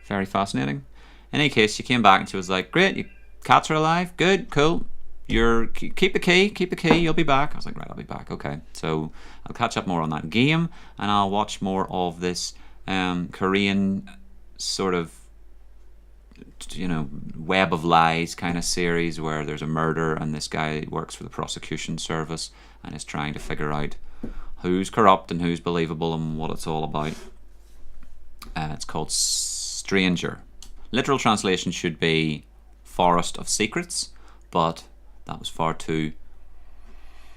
Very fascinating. In any case, she came back and she was like, "Great, your cats are alive. Good, cool. Keep the key. You'll be back." I was like, "Right, I'll be back. Okay." So I'll catch up more on that game, and I'll watch more of this Korean sort of web of lies kind of series where there's a murder and this guy works for the prosecution service and is trying to figure out who's corrupt and who's believable and what it's all about. It's called Stranger. Literal translation should be Forest of Secrets, but that was far too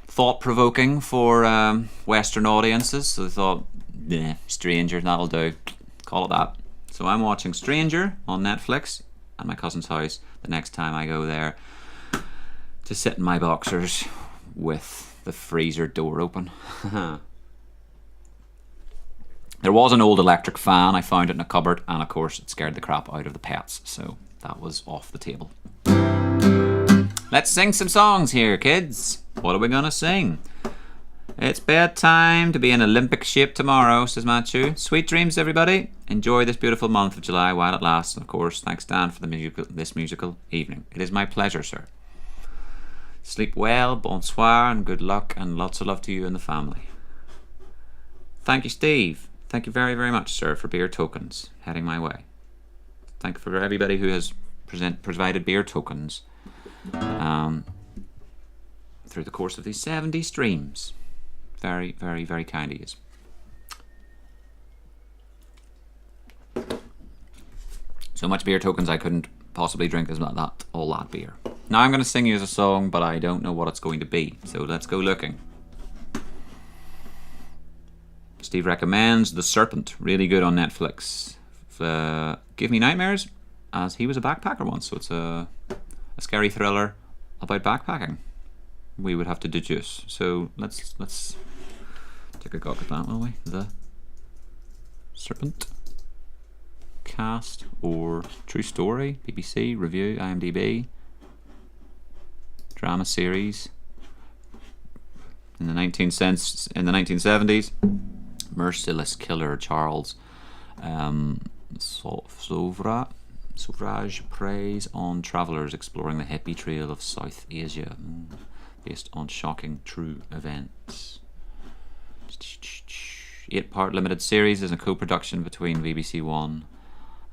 thought-provoking for Western audiences, so they thought, nah, Stranger, that'll do. Call it that. So I'm watching Stranger on Netflix at my cousin's house the next time I go there to sit in my boxers with the freezer door open. There was an old electric fan. I found it in a cupboard, and of course it scared the crap out of the pets, so that was off the table. Let's sing some songs here, kids. What are we gonna sing? It's bedtime to be in Olympic shape tomorrow, says Matthew. Sweet dreams, everybody. Enjoy this beautiful month of July while it lasts. And of course, thanks, Dan, for this musical evening. It is my pleasure, sir. Sleep well, bonsoir, and good luck, and lots of love to you and the family. Thank you, Steve. Thank you very, very much, sir, for beer tokens heading my way. Thank you for everybody who has provided beer tokens through the course of these 70 streams. Very, very, very kind of you. So much beer tokens I couldn't possibly drink all that beer. Now I'm going to sing you a song, but I don't know what it's going to be. So let's go looking. Steve recommends The Serpent, really good on Netflix. Give Me Nightmares, as he was a backpacker once, so it's a scary thriller about backpacking. We would have to deduce. So let's take a go at that, will we? The Serpent. Cast or true story, BBC, review, IMDb. Drama series. In the 1970s. Merciless killer Charles Sauvage preys on travellers exploring the hippie trail of South Asia, based on shocking true events. 8-part limited series is a co-production between BBC One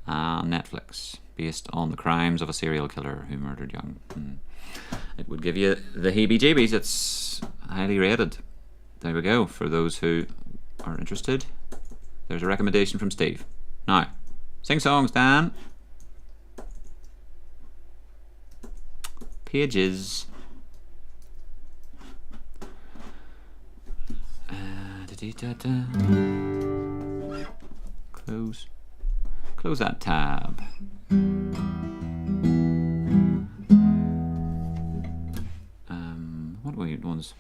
and Netflix, based on the crimes of a serial killer who murdered young. It would give you the heebie-jeebies. It's highly rated. There we go. For those who are interested, there's a recommendation from Steve. Now, sing songs, Dan. Pages. Close that tab. What weird ones?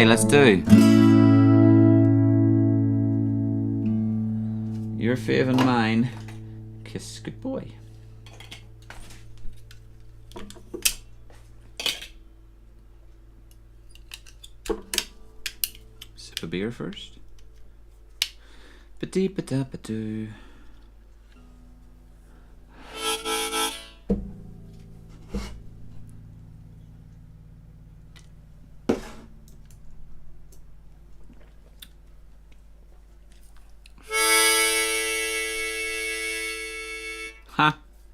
Let's do your fave and mine. Kiss good boy. Sip a beer first. Ba-dee-ba-da-ba-doo.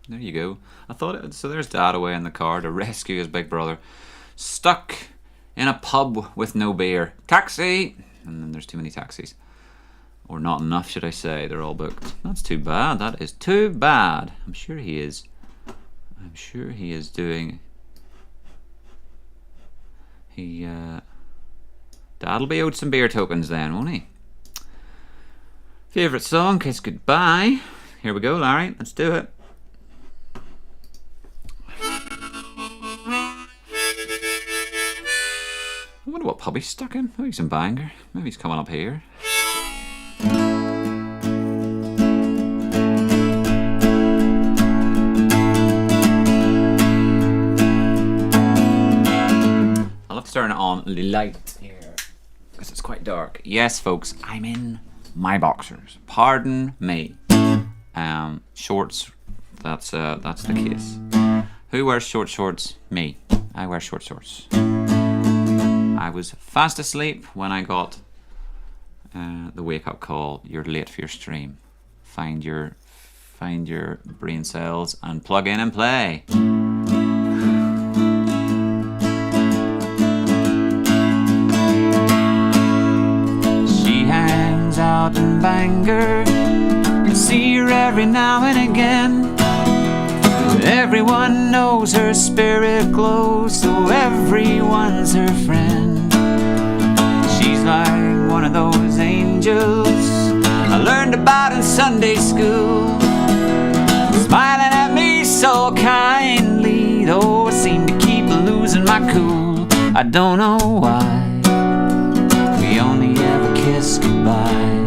There you go. I thought it, so there's Dad away in the car to rescue his big brother. Stuck in a pub with no beer. Taxi! And then there's too many taxis. Or not enough, should I say. They're all booked. That's too bad. That is too bad. I'm sure he is doing... Dad'll be owed some beer tokens then, won't he? Favourite song, Kiss Goodbye. Here we go, Larry. Let's do it. I wonder what pub he's stuck in. Maybe he's in Bangor. Maybe he's coming up here. I'll have to turn it on the light here because it's quite dark. Yes, folks, I'm in my boxers. Pardon me. Shorts. That's the case. Who wears short shorts? Me. I wear short shorts. I was fast asleep when I got the wake-up call. You're late for your stream. find your brain cells and plug in and play. She hangs out in Bangor, you see her every now and again. Everyone knows her spirit glows, so everyone's her friend. She's like one of those angels I learned about in Sunday school, smiling at me so kindly, though I seem to keep losing my cool. I don't know why we only ever kiss goodbye.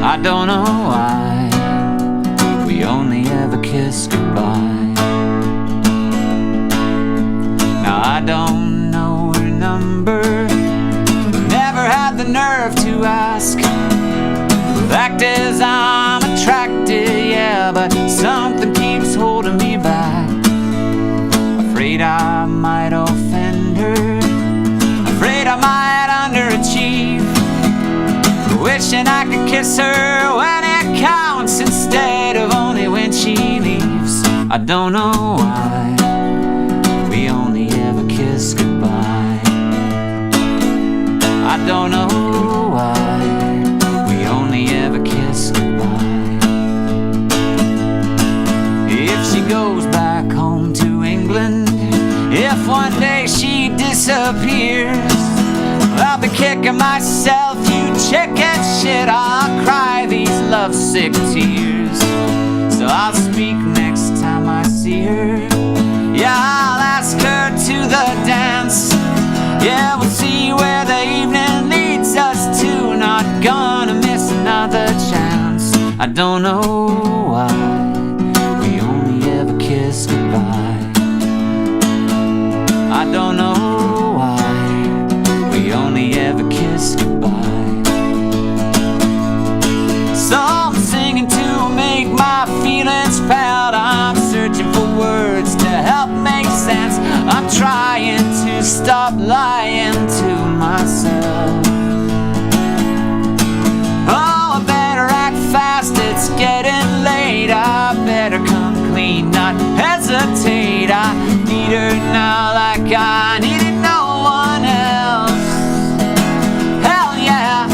I don't know why we only ever kiss goodbye. Now I don't know her number, never had the nerve to ask. Fact is I'm attracted, yeah, but something keeps holding me back. Afraid I might offend her, afraid I might underachieve, wishing I could kiss her when it counts instead of only when she leaves. I don't know why we only ever kiss goodbye. I don't know why we only ever kiss goodbye. If she goes back home to England, if one day she disappears, I'll be kicking myself, you chicken shit. I'll cry these lovesick tears. So I'll speak next time I see her. Yeah, I'll ask her to the dance. Yeah, we'll see where the evening leads us to. Not gonna miss another chance. I don't know why we only ever kiss goodbye. I don't know why we only ever kiss goodbye. So I'm singing to make my feelings felt. I'm searching for words to help make sense. I'm trying to stop lying to myself. Oh, I better act fast, it's getting late. I better come clean, not hesitate. I need her now like I needed no one else. Hell yeah.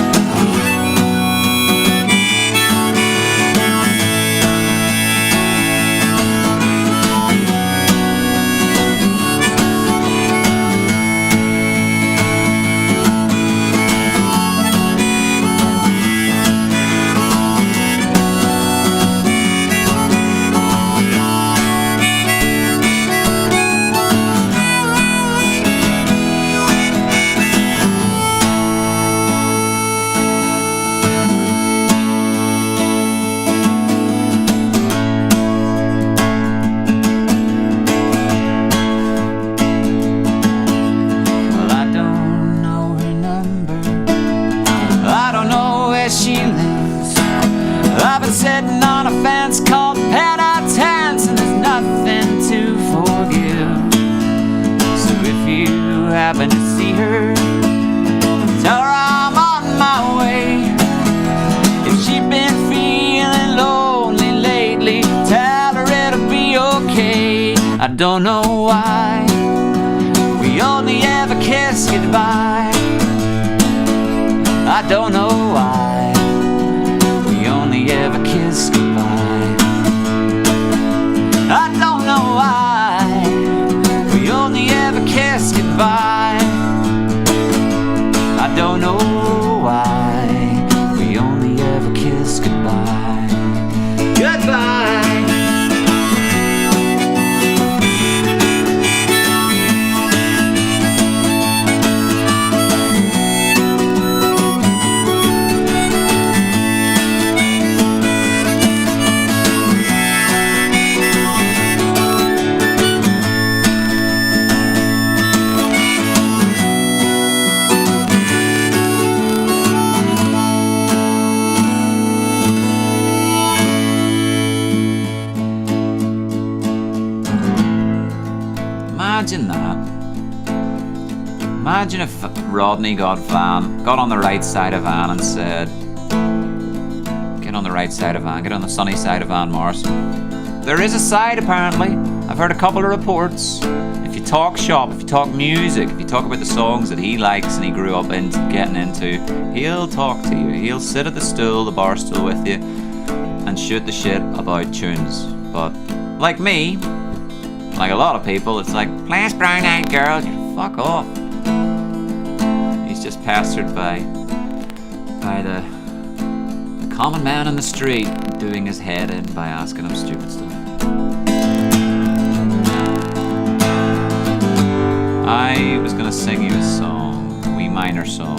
Sitting on a fence called penitence, and there's nothing to forgive. So if you happen to see her, tell her I'm on my way. If she's been feeling lonely lately, tell her it'll be okay. I don't know why we only ever kiss goodbye. I don't know why ever kiss goodbye. I don't know why we only ever kiss goodbye. I don't know why we only ever kiss goodbye. Goodbye. Imagine that. Imagine if Rodney got on the right side of Van and said, Get on the right side of Van. Get on the sunny side of Van Morrison. There is a side, apparently. I've heard a couple of reports. If you talk shop, if you talk music, if you talk about the songs that he likes and he grew up getting into, he'll talk to you. He'll sit at the stool, the bar stool with you, and shoot the shit about tunes. But like me, like a lot of people, it's like, "Play Brown Eyed Girl." Fuck off. He's just pestered by the common man in the street doing his head in by asking him stupid stuff. I was gonna sing you a song, a wee minor song.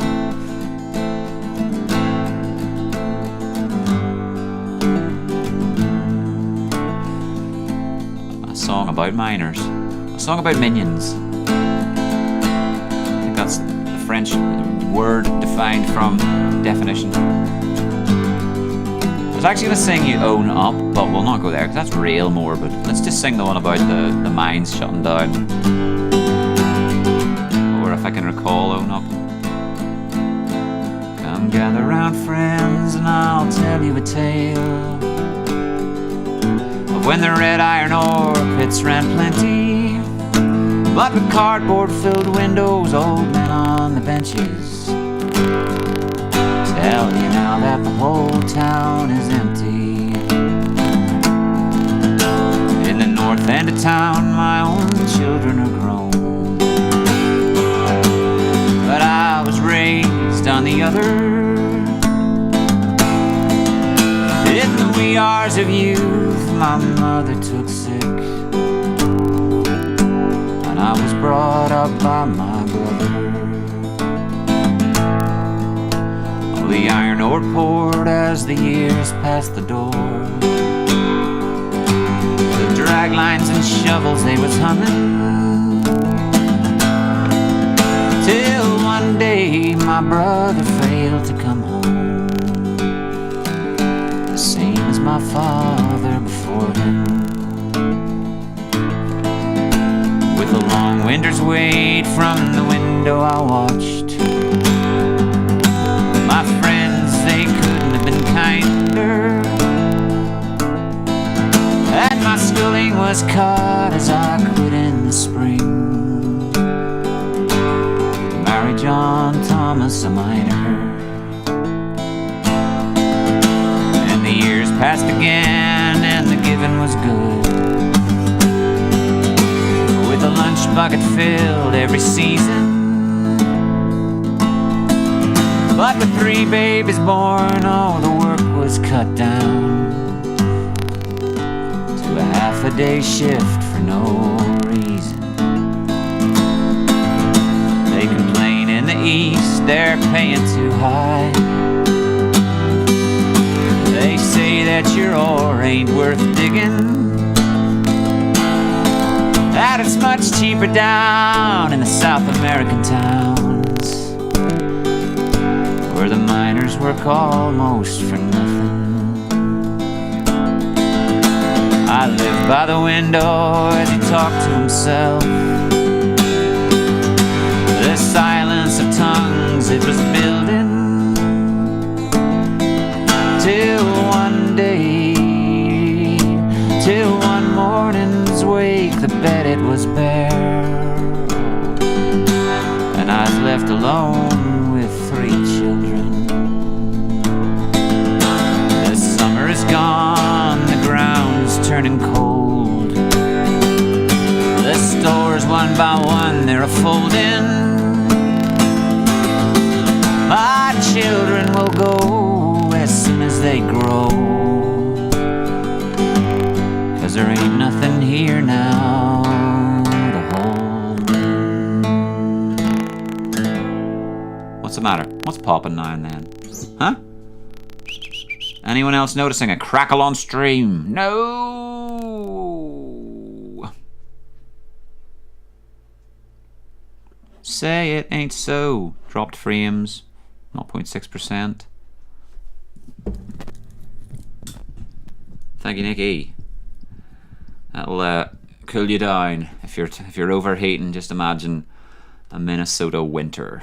A song about minors. A song about minions. I think that's the French word defined from definition. I was actually going to sing you Own Up, but we'll not go there because that's real morbid. Let's just sing the one about the mines shutting down. Or if I can recall Own Up. Come gather round, friends, and I'll tell you a tale of when the red iron ore pits ran plenty, but with cardboard filled windows, old men on the benches tell you now that the whole town is empty. In the north end of town, my own children are grown, but I was raised on the other. In the wee hours of youth, my mother took sick, and I was brought up by my brother. The iron ore poured as the years passed the door. The drag lines and shovels, they was humming, till one day my brother failed to come home, the same as my father before him. With a long winter's wait from the window I watched. My friends, they couldn't have been kinder, and my schooling was cut as I quit in the spring to marry John Thomas, a miner. And the years passed again, and the giving was good, with a lunch bucket filled every season. But with 3 babies born, all the work was cut down to a half-a-day shift for no reason. They complain in the East, they're paying too high. They say that your ore ain't worth digging, that it's much cheaper down in the South American towns, where the miners work almost for nothing. I lived by the window as he talked to himself. The silence of tongues, it was building, till one day, till one morning's wake, the bed it was bare, and I was left alone with 3 children. The summer is gone, the ground's turning cold. The stores one by one, they're a-folding. My children will go as soon as they grow, 'cause there ain't nothing here now to hold them. What's the matter? What's popping now and then? Huh? Anyone else noticing a crackle on stream? No! Say it ain't so. Dropped frames, 0.6%. Thank you, Nicky. That'll cool you down if you're overheating. Just imagine a Minnesota winter.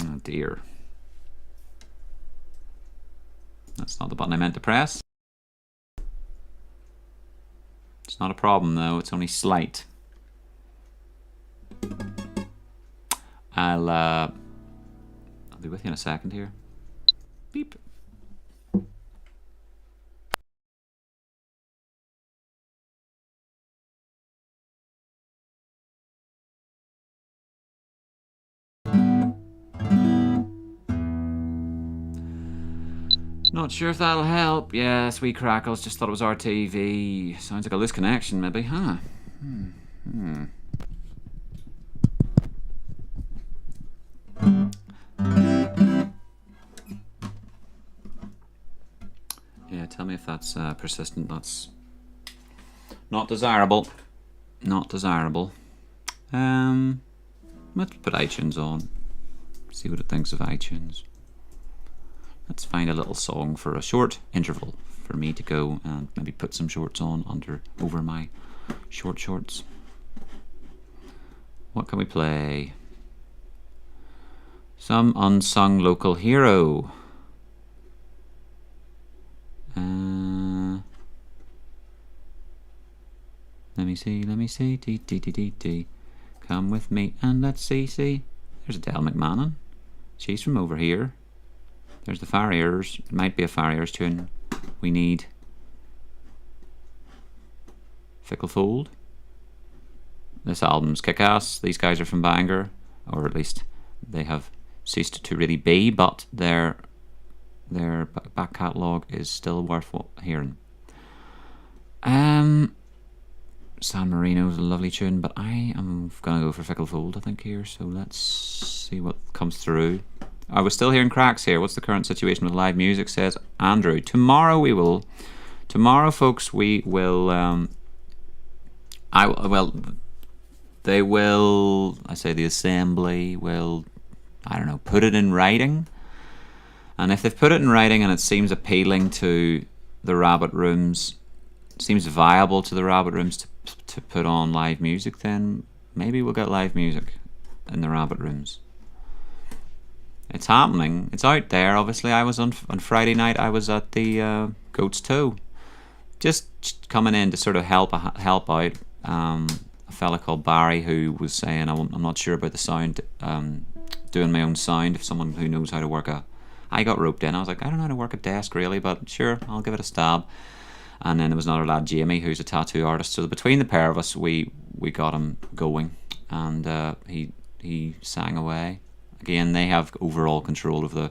Oh dear. That's not the button I meant to press. It's not a problem though, it's only slight. I'll be with you in a second here. Beep. Not sure if that'll help. Yeah, sweet crackles. Just thought it was RTV. Sounds like a loose connection, maybe, huh? Yeah, tell me if that's persistent. That's not desirable. Not desirable. Let's put iTunes on. See what it thinks of iTunes. Let's find a little song for a short interval for me to go and maybe put some shorts on over my shorts. What can we play? Some unsung local hero. Let me see. Dee. Come with me and let's see. There's Adele McMahon. She's from over here. There's the Farriers. It might be a Farriers tune. We need Fickle Fold. This album's kick-ass. These guys are from Bangor, or at least they have ceased to really be, but their back catalogue is still worth hearing. San Marino's a lovely tune, but I am gonna go for Fickle Fold, I think, here. So let's see what comes through. I was still hearing cracks here. What's the current situation with live music, says Andrew. Tomorrow, folks, we will, they will, I say the assembly will, I don't know, put it in writing. And if they've put it in writing and it seems appealing to the Rabbit Rooms, seems viable to the Rabbit Rooms to put on live music, then maybe we'll get live music in the Rabbit Rooms. It's happening. It's out there. Obviously, I was on Friday night. I was at the Goat's Toe, just coming in to sort of help out. A fella called Barry who was saying, I'm not sure about the sound, doing my own sound. If someone who knows how to work I got roped in. I was like, I don't know how to work a desk really, but sure, I'll give it a stab. And then there was another lad, Jamie, who's a tattoo artist. So between the pair of us, we got him going, and he sang away. Again, they have overall control of the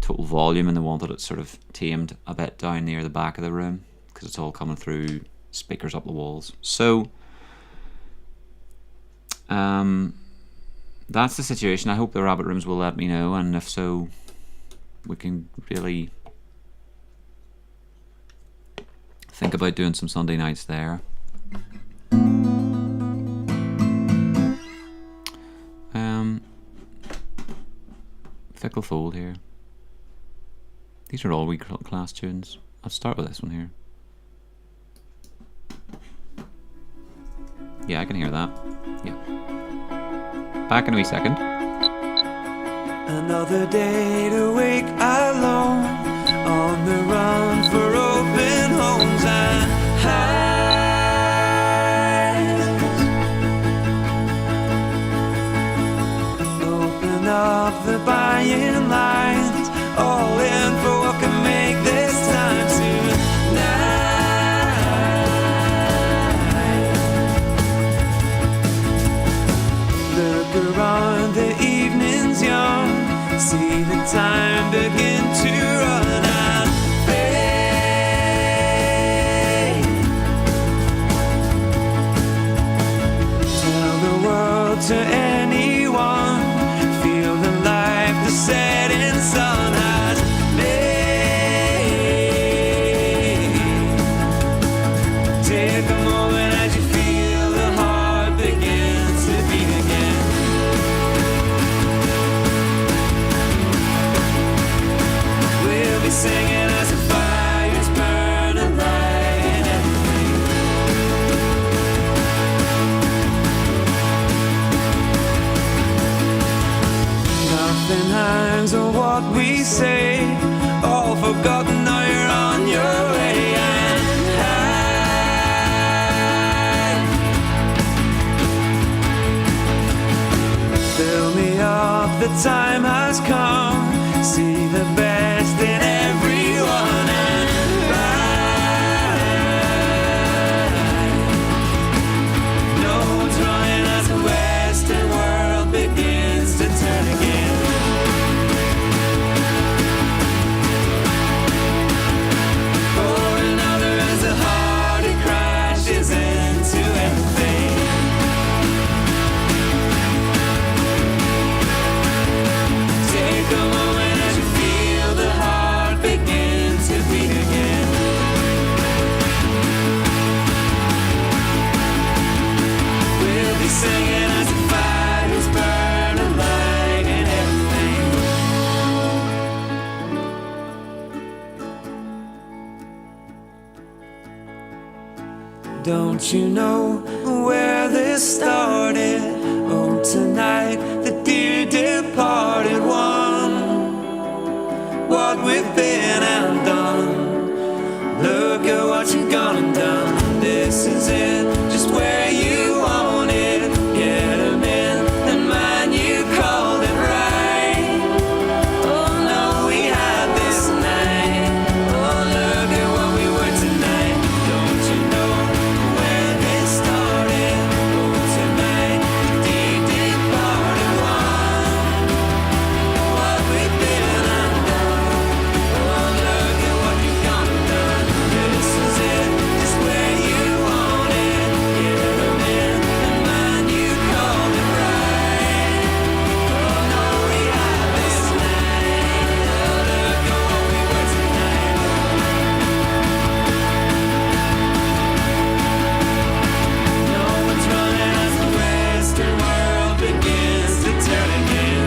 total volume, and they wanted it sort of tamed a bit down near the back of the room because it's all coming through speakers up the walls. So that's the situation. I hope the Rabbit Rooms will let me know, and if so, we can really think about doing some Sunday nights there. Fickle Fold here. These are all wee class tunes. I'll start with this one here. Yeah, I can hear that. Yeah. Back in a wee second. Another day to wake alone, on the run for open homes and highs. Open up the buying lines, all in for what can make this time tonight. Look around, the evening's young, see the time begin to run and fade. Tell the world to anyone, feel the life the setting sun has made. Take a moment as you feel the heart begins to beat again. We'll be singing as the fires burn and light everything. Nothing hangs on what we say, all for got to know you're on your way. And fill me up, the time has come. See the best in everyone. And no one's running as the Western world begins to turn again. For another as the heart it crashes into everything. Take a moment as you feel the heart begin to beat again. We'll be singing as the fires burn and light and everything. Don't you know where this started? Oh, tonight the dear departed one. What we've been and done. Look at what you've gone and done. This is it, just where you want it. Get 'em in and mind you called it right. Oh no, we had this night. Oh, look at what we were tonight. Don't you know where this started? Oh, tonight, dear departed one. What we've been and done. Oh, look at what you've gone and done. This is it, just where you want it. Get 'em in and mind you called it right. Oh no, we had this night. Oh, look at what we were tonight. No one's running as the Western world begins to turn again.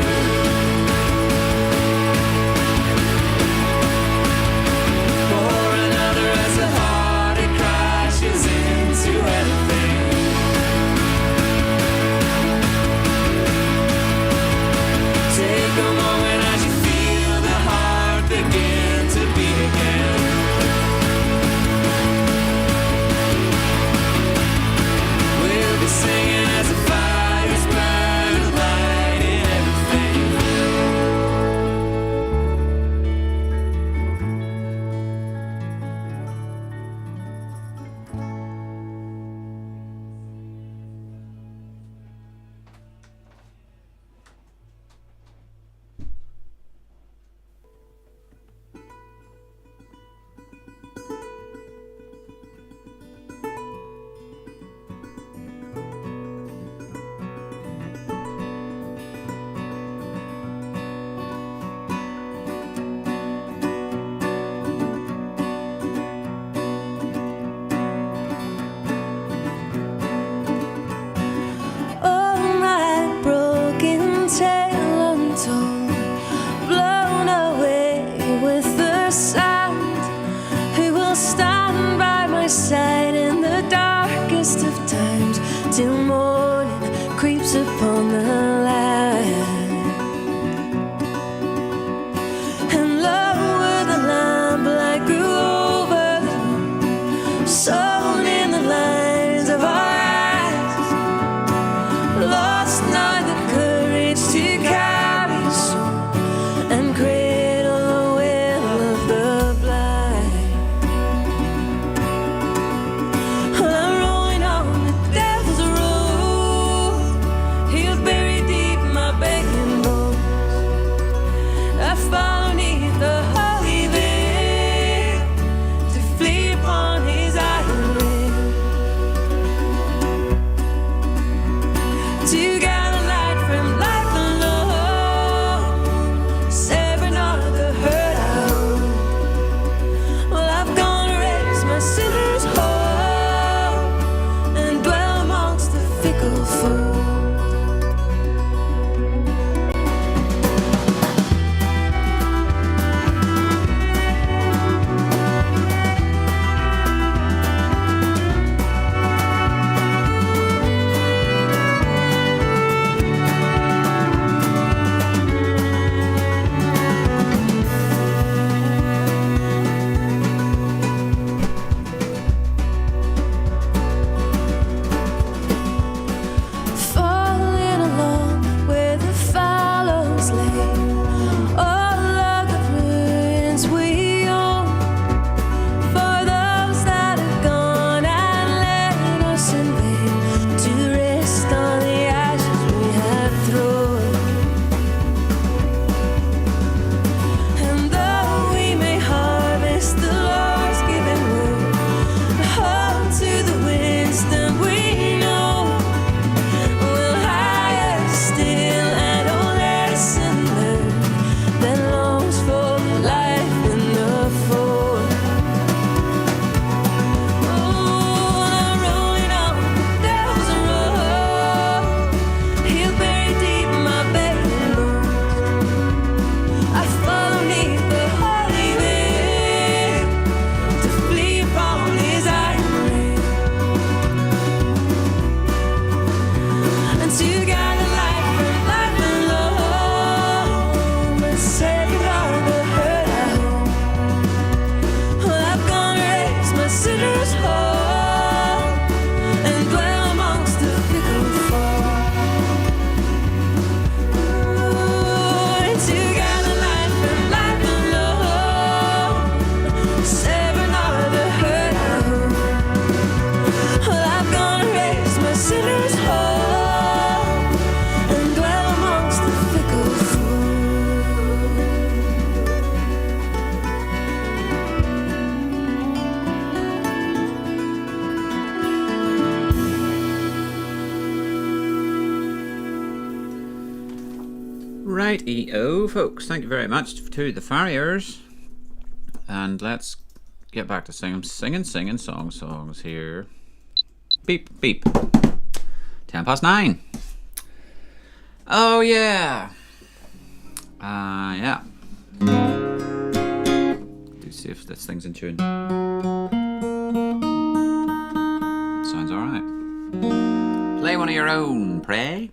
For another as the heart it crashes into everything. Take a moment as you feel the heart begin to beat again. We'll be singing as the fires burn, light in everything. Oh, my broken tale untold, blown away with the sound. Who will stand by my side in the darkest of times, till morning creeps upon the land? And lower the lamp like grew over the moon, sown in the lines of our eyes. Lost not the courage to carry soul and cradle the will of the blind. Well, I'm rolling on the devil's road. He'll bury deep my begging bones. I follow 'neath the holy veil to flee upon his iron rail. To gather light from life alone, sever not the hurt I own. Well, I've gone to raise my sinner's hope and dwell amongst the fickle fold. together life and love, but separate all the hurt at home. Well, I've gone raise my sinner's heart and dwell amongst the fickle folk. Together life and love, separate all the hurt at home. Well, I've gone raise my sinner's heart and dwell amongst the fickle folk. Right-eo, folks. Thank you very much to the farriers. And let's get back to singing songs here. Beep, beep. 9:10. Oh, yeah. Yeah. Do see if this thing's in tune. Sounds alright. Play one of your own, pray.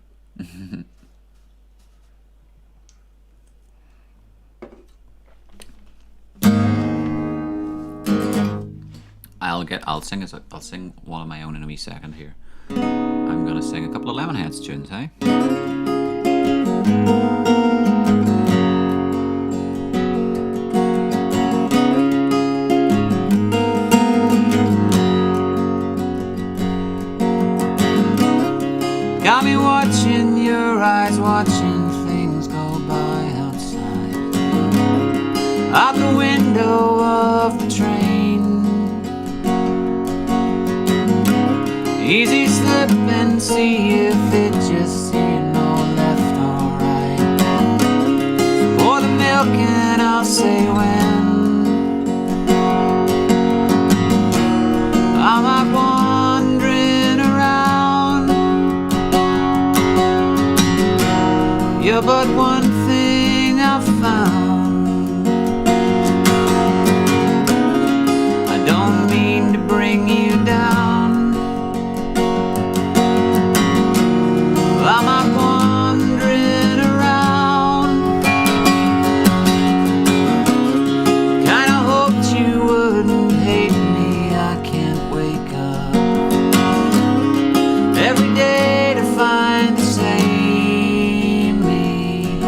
I'll sing one of my own in a wee second here. I'm gonna sing a couple of Lemonheads tunes, hey? Got me watching your eyes, watching things go by outside. Out the window of the train. Easy slip and see if it just ain't no left or right. Pour the milk and I'll say when. I'm out wandering around. You're but one thing I've found. I don't mean to bring you down. I'm out wandering around. Kinda hoped you wouldn't hate me. I can't wake up every day to find the same me.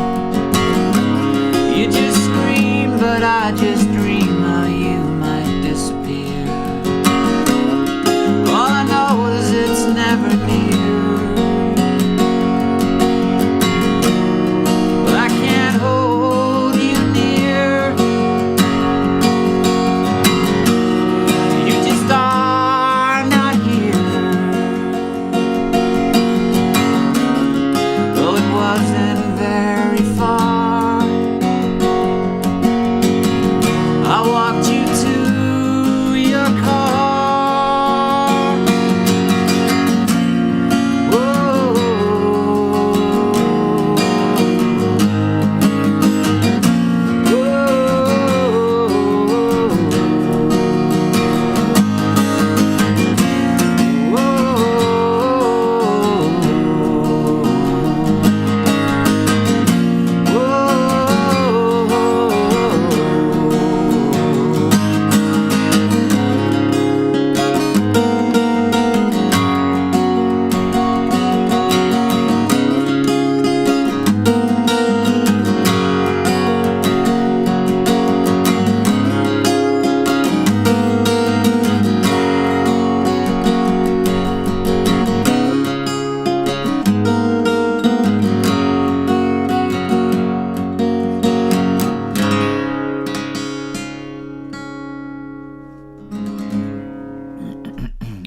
You just scream, but I just dream how you might disappear. All I know is it's never near.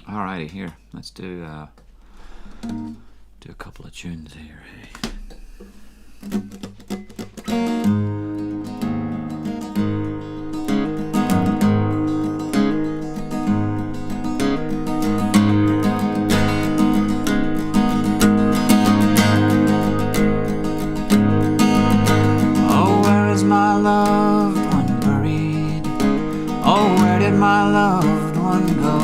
Alrighty, here. Let's do a couple of tunes here. Hey. Oh, where is my loved one buried? Oh, where did my loved one go?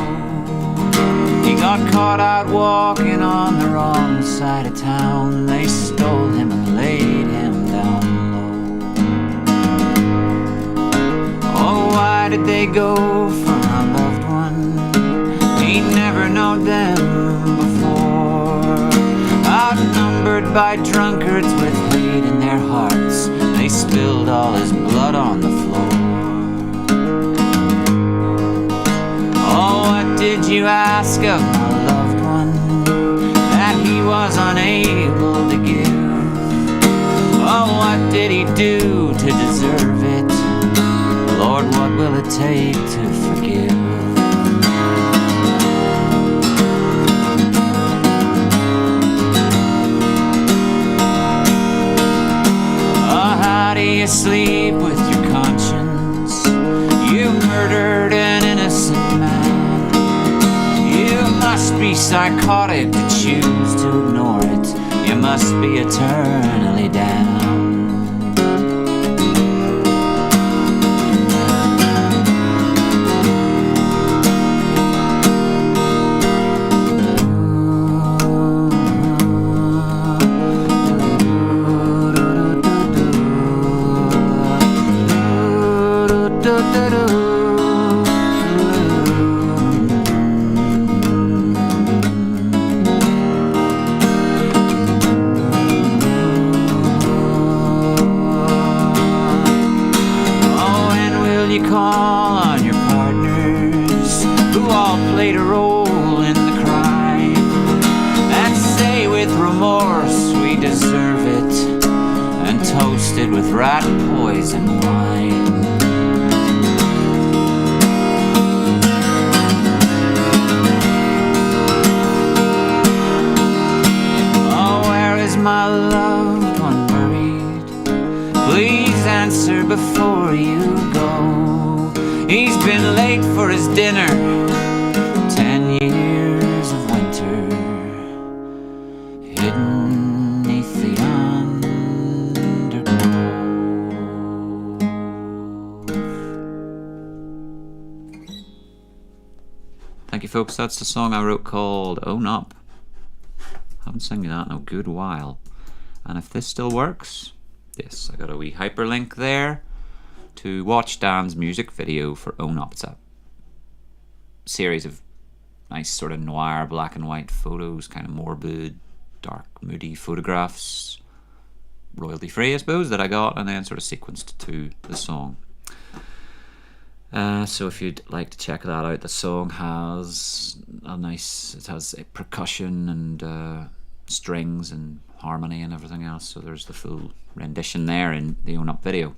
He got caught out walking on the wrong the side of town. They stole him and laid him down low. Oh, why did they go for my loved one? He never knowed them before. Outnumbered by drunkards with hate in their hearts, they spilled all his blood on the floor. Oh, what did you ask of my loved one that he was unable to give? Oh, what did he do to deserve it? Lord, what will it take to forgive? Oh, how do you sleep with your conscience? You murdered an innocent man. You must be psychotic to choose to ignore it. You must be eternally damned. Call on your partners who all played a role in the crime, and say with remorse we deserve it, and toast it with rat poison wine. Oh, where is my loved one buried? Please answer before you go. He's been late for his dinner. 10 years of winter, hidden neath the undergrowth. Thank you, folks. That's the song I wrote called Own Up. Haven't sung that in a good while. And if this still works, yes, I got a wee hyperlink there to watch Dan's music video for Own Up. It's a series of nice sort of noir black and white photos, kind of morbid, dark, moody photographs, royalty free I suppose, that I got, and then sort of sequenced to the song. So if you'd like to check that out, the song has it has a percussion and strings and harmony and everything else, so there's the full rendition there in the Own Up video.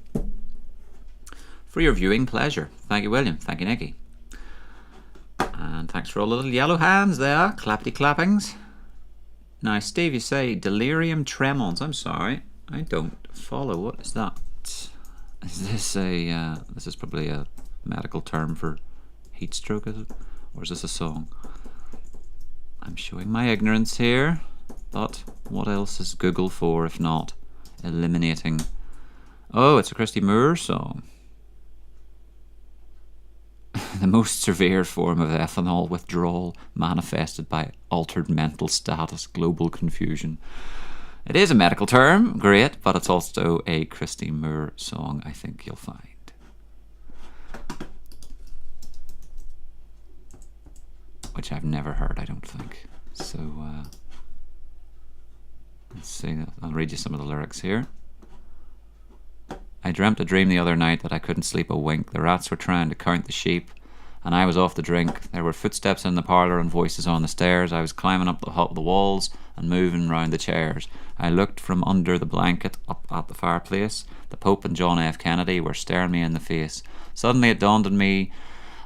For your viewing pleasure. Thank you, William. Thank you, Nikki. And thanks for all the little yellow hands there. Clappity clappings. Now, Steve, you say delirium tremens. I'm sorry, I don't follow. What is that? Is this a? This is probably a medical term for heat stroke, is it? Or is this a song? I'm showing my ignorance here. But what else is Google for if not eliminating? Oh, it's a Christy Moore song. The most severe form of ethanol withdrawal manifested by altered mental status, global confusion. It is a medical term, great, but it's also a Christy Moore song, I think you'll find. Which I've never heard, I don't think. So, let's see, I'll read you some of the lyrics here. I dreamt a dream the other night that I couldn't sleep a wink. The rats were trying to count the sheep, and I was off the drink. There were footsteps in the parlour and voices on the stairs. I was climbing up the walls and moving round the chairs. I looked from under the blanket up at the fireplace. The Pope and John F. Kennedy were staring me in the face. Suddenly it dawned on me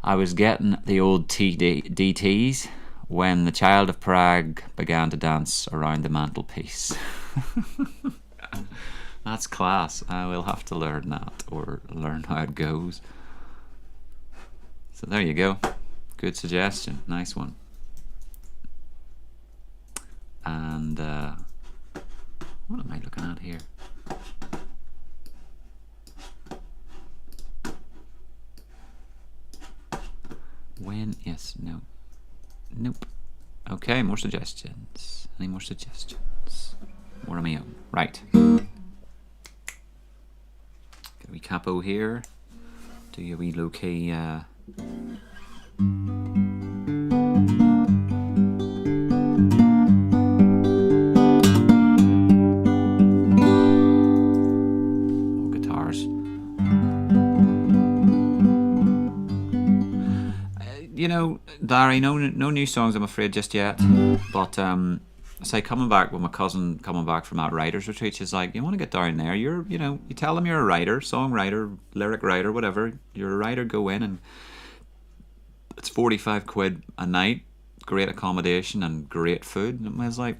I was getting the old DTs when the Child of Prague began to dance around the mantelpiece. That's class. I will have to learn that, or learn how it goes. So there you go. Good suggestion. Nice one. And what am I looking at here? When? Yes. No. Nope. Okay, more suggestions. Any more suggestions? More on my own. Right. Get a wee capo here. Do your wee low key. Guitars. You know, Barry, no new songs, I'm afraid, just yet. But say coming back with my cousin coming back from that writers retreat, she's like, you want to get down there? You tell them you're a writer, songwriter, lyric writer, whatever. You're a writer. Go in, and it's 45 quid a night, great accommodation and great food. And I was like,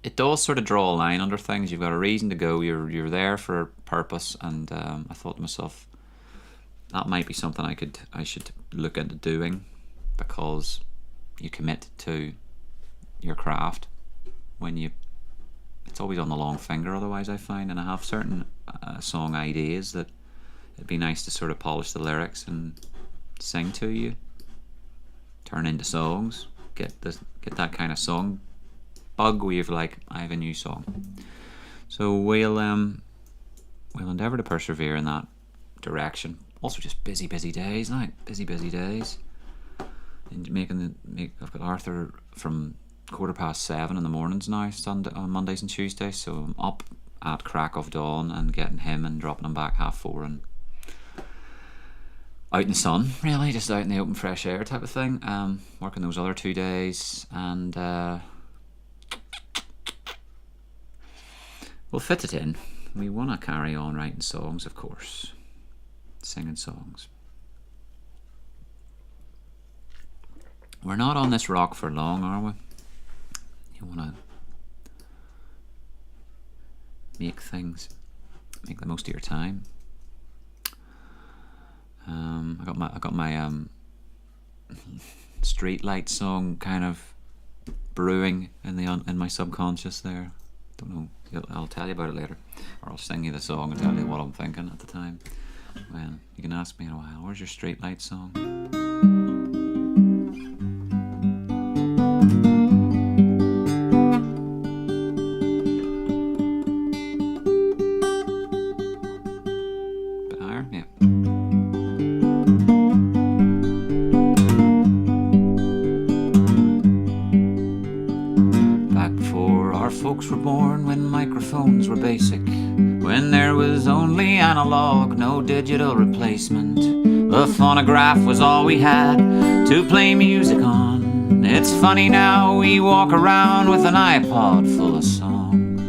it does sort of draw a line under things. You've got a reason to go. You're there for a purpose, and I thought to myself, that might be something I should look into doing, because you commit to your craft when it's always on the long finger otherwise, I find. And I have certain song ideas that it'd be nice to sort of polish the lyrics and sing to you, turn into songs, get that kind of song bug where you're like, I have a new song. So we'll endeavour to persevere in that direction. Also just busy days, like busy days. And I've got Arthur from 7:15 in the mornings now, on Mondays and Tuesdays. So I'm up at crack of dawn and getting him and dropping him back 4:30 and out in the sun, really, just out in the open fresh air type of thing. Working those other 2 days, and we'll fit it in. We want to carry on writing songs, of course, singing songs. We're not on this rock for long, are we? You want to make the most of your time. I got my street light song kind of brewing in my subconscious there. Don't know. I'll tell you about it later, or I'll sing you the song and tell you what I'm thinking at the time. Well, you can ask me in a while, where's your street light song? Bit higher? Yeah. Back before our folks were born, when microphones were basic, when there was only analog, no digital replacement, the phonograph was all we had to play music on. It's funny now we walk around with an iPod full of songs.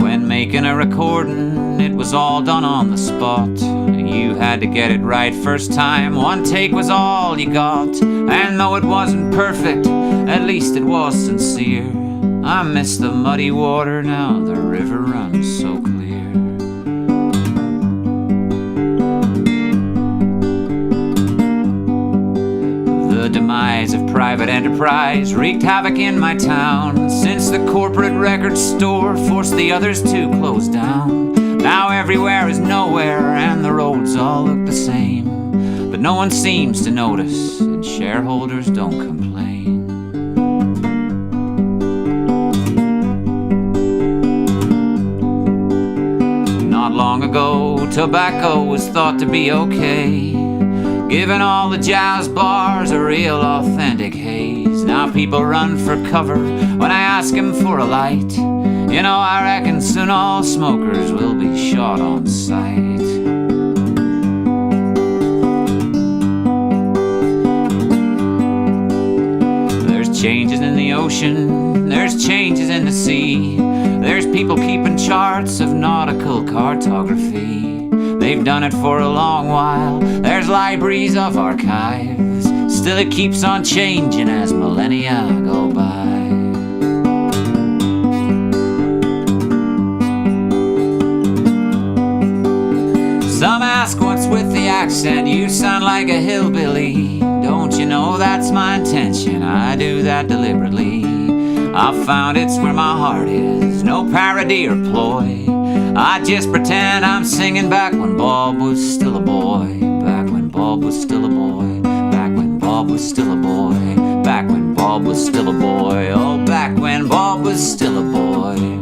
When making a recording, it was all done on the spot. You had to get it right first time, one take was all you got. And though it wasn't perfect, at least it was sincere. I miss the muddy water, now the river runs so clear. The demise of private enterprise wreaked havoc in my town, since the corporate record store forced the others to close down. Now everywhere is nowhere and the roads all look the same, but no one seems to notice and shareholders don't complain. Not long ago, tobacco was thought to be okay, giving all the jazz bars a real authentic haze. Now people run for cover when I ask them for a light. You know, I reckon soon all smokers will be shot on sight. There's changes in the ocean, there's changes in the sea. There's people keeping charts of nautical cartography. They've done it for a long while, there's libraries of archives. Still it keeps on changing as millennia go by. Some ask what's with the accent, you sound like a hillbilly. Don't you know that's my intention, I do that deliberately. I've found it's where my heart is, no parody or ploy. I just pretend I'm singing back when Bob was still a boy. Back when Bob was still a boy. Back when Bob was still a boy. Back when Bob was still a boy. Oh, back when Bob was still a boy.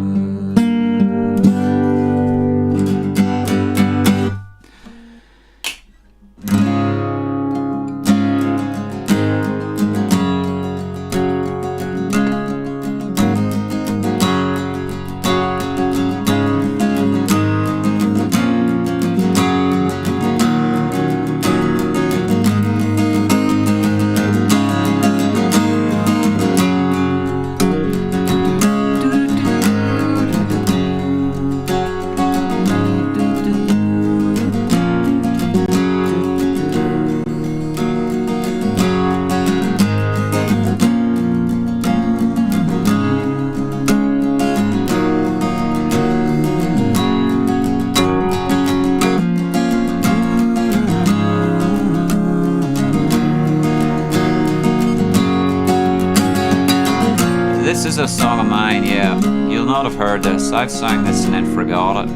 This is a song of mine, yeah. You'll not have heard this. I've sang this and then forgot it.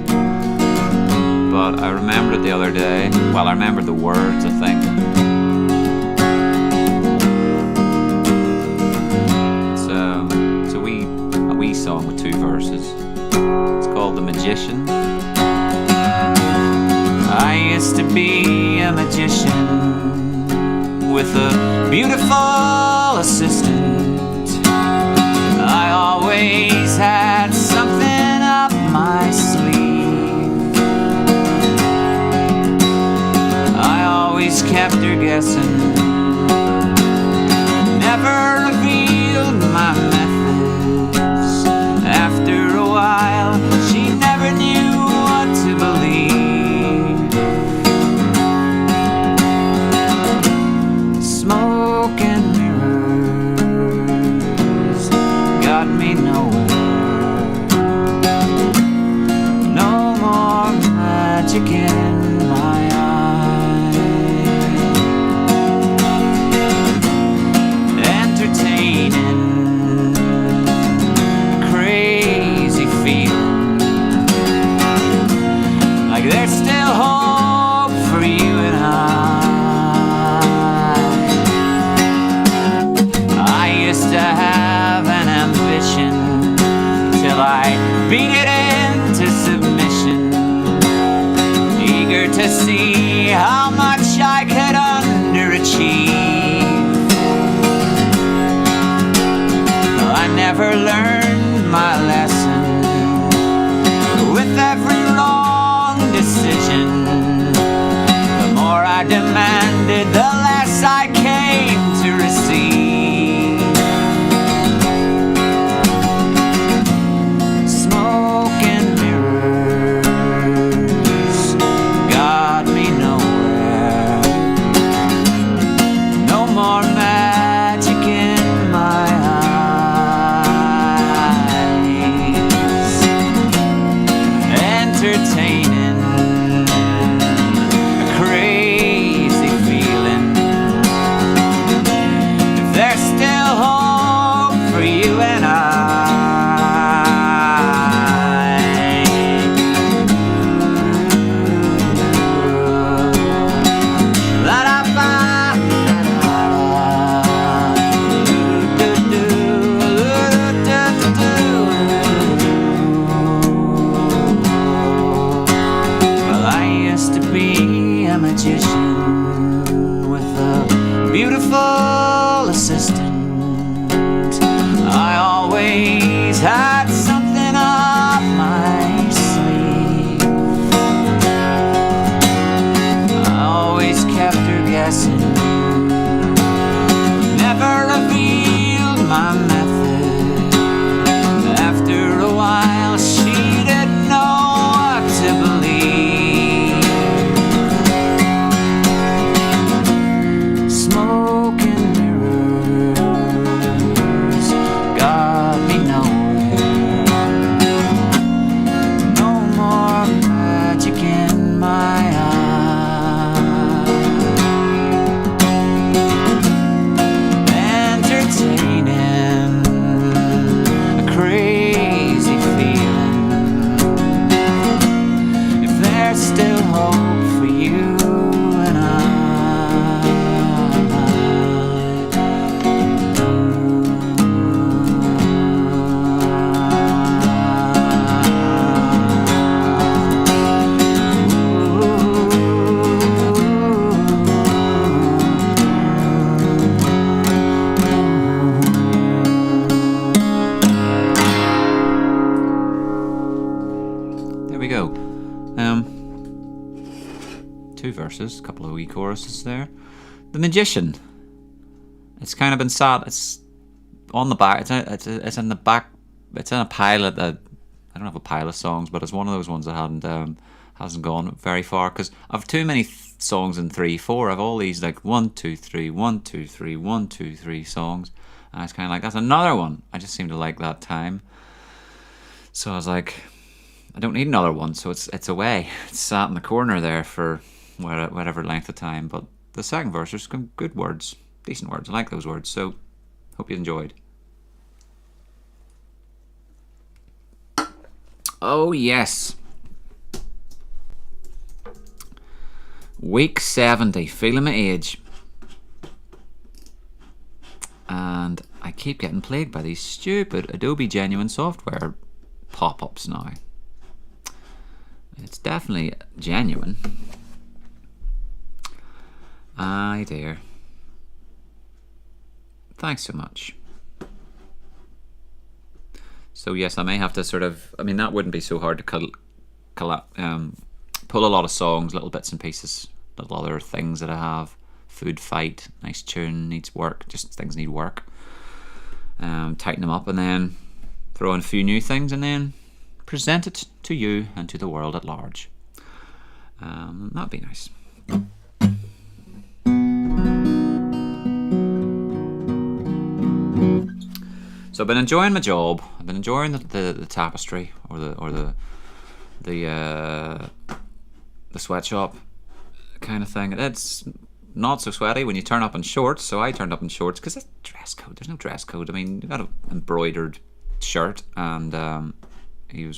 But I remembered it the other day. Well, I remembered the words, I think. It's a wee song with 2 verses. It's called The Magician. I used to be a magician with a beautiful assistant. I always had something up my sleeve. I always kept her guessing. Never revealed my methods. After a while, she never knew what to believe. Smoke and mirrors got me nowhere. No more magic in my eye. Entertaining a crazy feeling, like there's still hope for you and I used to have an ambition till I beat it into submission, eager to see how much I could underachieve. I never learned my lesson. With every wrong decision, the more I demanded, the less I came to receive. Smoke and mirrors got me nowhere. No more magic in my eyes. Entertaining a crazy feeling. If there's still hope for you and Well, I used to be a magician with a beautiful assistant. I always had something up my sleeve. I always kept her guessing. Never revealed my method. After a while, she didn't know what to believe. Smoke and mirrors got me nowhere. 2 verses, a couple of wee choruses there. The Magician. It's kind of been sat. It's on the back. It's in the back. It's in a pile of I don't have a pile of songs, but it's one of those ones that hasn't gone very far because I've too many songs in 3/4. I've all these like 1 2 3 1 2 3 1 2 3 songs, and I was kind of like, that's another one. I just seem to like that time, so I was like, I don't need another one. So it's away. It's sat in the corner there for whatever length of time. But the second verse, there's some good words, decent words. I like those words. So hope you enjoyed. Oh yes. Week 70, feeling my age. And I keep getting plagued by these stupid Adobe Genuine software pop-ups now. It's definitely genuine. Aye dear. Thanks so much. So yes, I may have to sort of, I mean, that wouldn't be so hard to pull a lot of songs, little bits and pieces, little other things that I have. Food Fight, nice tune, needs work, just things need work. Tighten them up and then throw in a few new things and then present it to you and to the world at large. That'd be nice. So I've been enjoying my job. I've been enjoying the tapestry or the sweatshop kind of thing. It's not so sweaty when you turn up in shorts. So I turned up in shorts because it's dress code. There's no dress code. I mean, you got an embroidered shirt, and he was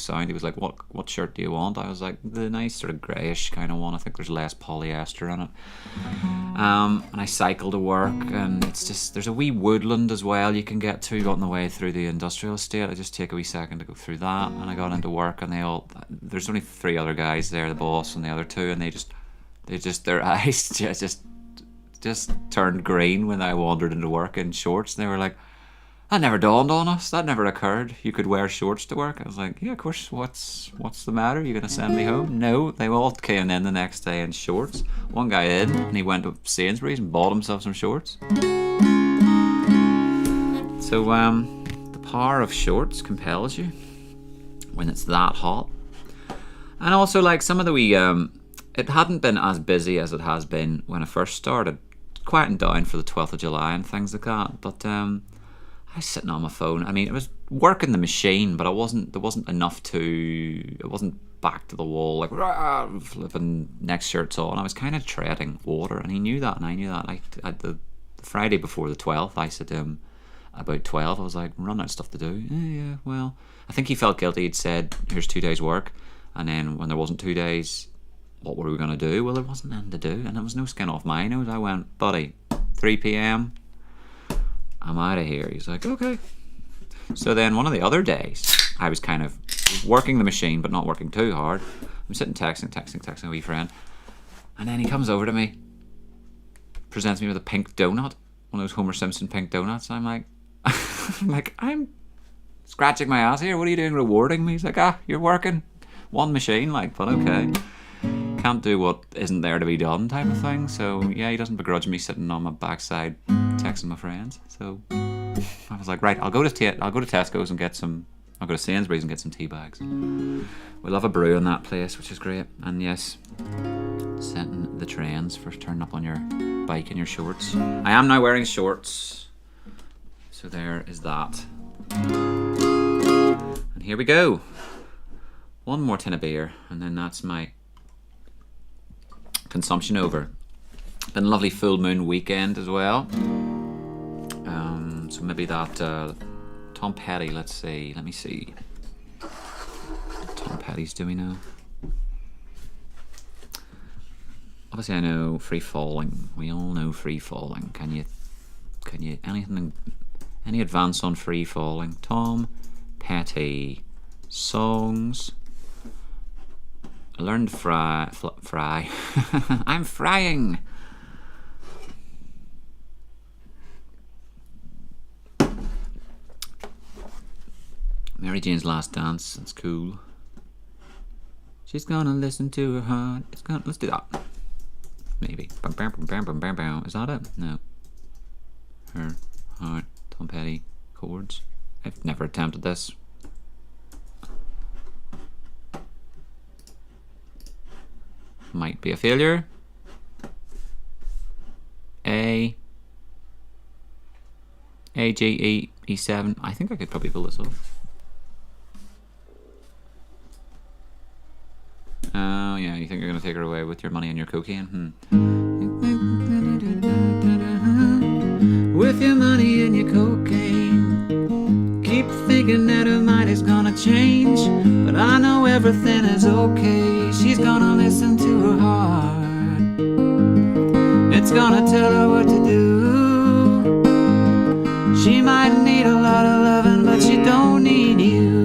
sound. He was like, "What shirt do you want?" I was like, "The nice sort of greyish kind of one. I think there's less polyester in it." And I cycle to work, and it's just, there's a wee woodland as well you can get to on the way through the industrial estate. I just take a wee second to go through that, and I got into work, and there's only 3 other guys there, the boss and the other 2, and their eyes just turned green when I wandered into work in shorts. And they were like, that never dawned on us. That never occurred. You could wear shorts to work. I was like, yeah, of course. What's the matter? You gonna send me home? No, they all came in the next day in shorts. One guy in, and he went to Sainsbury's and bought himself some shorts. So the power of shorts compels you when it's that hot. And also, like, some of the wee it hadn't been as busy as it has been when I first started, quieting down for the 12th of July and things like that. But I was sitting on my phone. I mean, it was working the machine, but there wasn't enough to. It wasn't back to the wall like flipping next shirts on. I was kind of treading water, and he knew that, and I knew that. The Friday before the 12th, I said to him about 12. I was like, "I'm running out of stuff to do." Yeah, well, I think he felt guilty. He'd said, "Here's 2 days' work," and then when there wasn't 2 days, what were we going to do? Well, there wasn't anything to do, and there was no skin off my nose. I went, "Buddy, 3 p.m. I'm out of here." He's like, "Okay." So then one of the other days, I was kind of working the machine, but not working too hard. I'm sitting texting a wee friend, and then he comes over to me, presents me with a pink donut, one of those Homer Simpson pink donuts. I'm like, I'm scratching my ass here. What are you doing rewarding me? He's like, you're working one machine, like, but okay. Can't do what isn't there to be done type of thing. So yeah, he doesn't begrudge me sitting on my backside texting my friends. So I was like, right, I'll go to Tesco's and get some. I'll go to Sainsbury's and get some tea bags. We love a brew in that place, which is great. And yes, setting the trends for turning up on your bike in your shorts. I am now wearing shorts, so there is that. And here we go. One more tin of beer, and then that's my consumption over. Been a lovely full moon weekend as well. So maybe that Tom Petty, let me see. Tom Petty's do we know? Obviously I know Free Falling. We all know Free Falling. Can you any advance on Free Falling? Tom Petty songs. I learned to fry. I'm frying. Mary Jane's Last Dance. That's cool. She's gonna listen to her heart. Let's do that. maybe. Is that it? No. Her, heart, Tom Petty, chords. I've never attempted this. Might be a failure. A, G, E, E7. I think I could probably pull this off. Oh yeah, you think you're gonna take her away with your money and your cocaine? With your money and your cocaine, keep thinking that her mind is gonna change, but I know everything is okay. She's gonna listen to her heart. It's gonna tell her what to do. She might need a lot of loving, but she don't need you.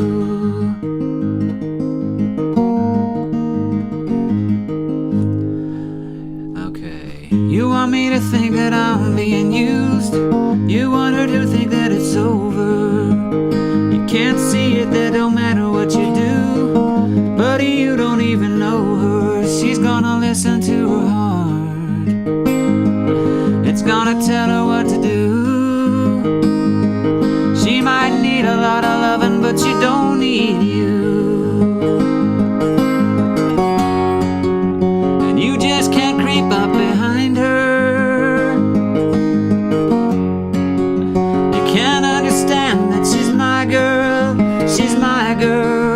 You want me to think that I'm being used. You want her to think that it's over. You can't see it, that don't matter what you do. But you don't even know her. She's gonna listen to her heart. It's gonna tell her what to do. She might need a lot of loving, but she don't need you. And you just can't creep up behind her. You can't understand that she's my girl. She's my girl.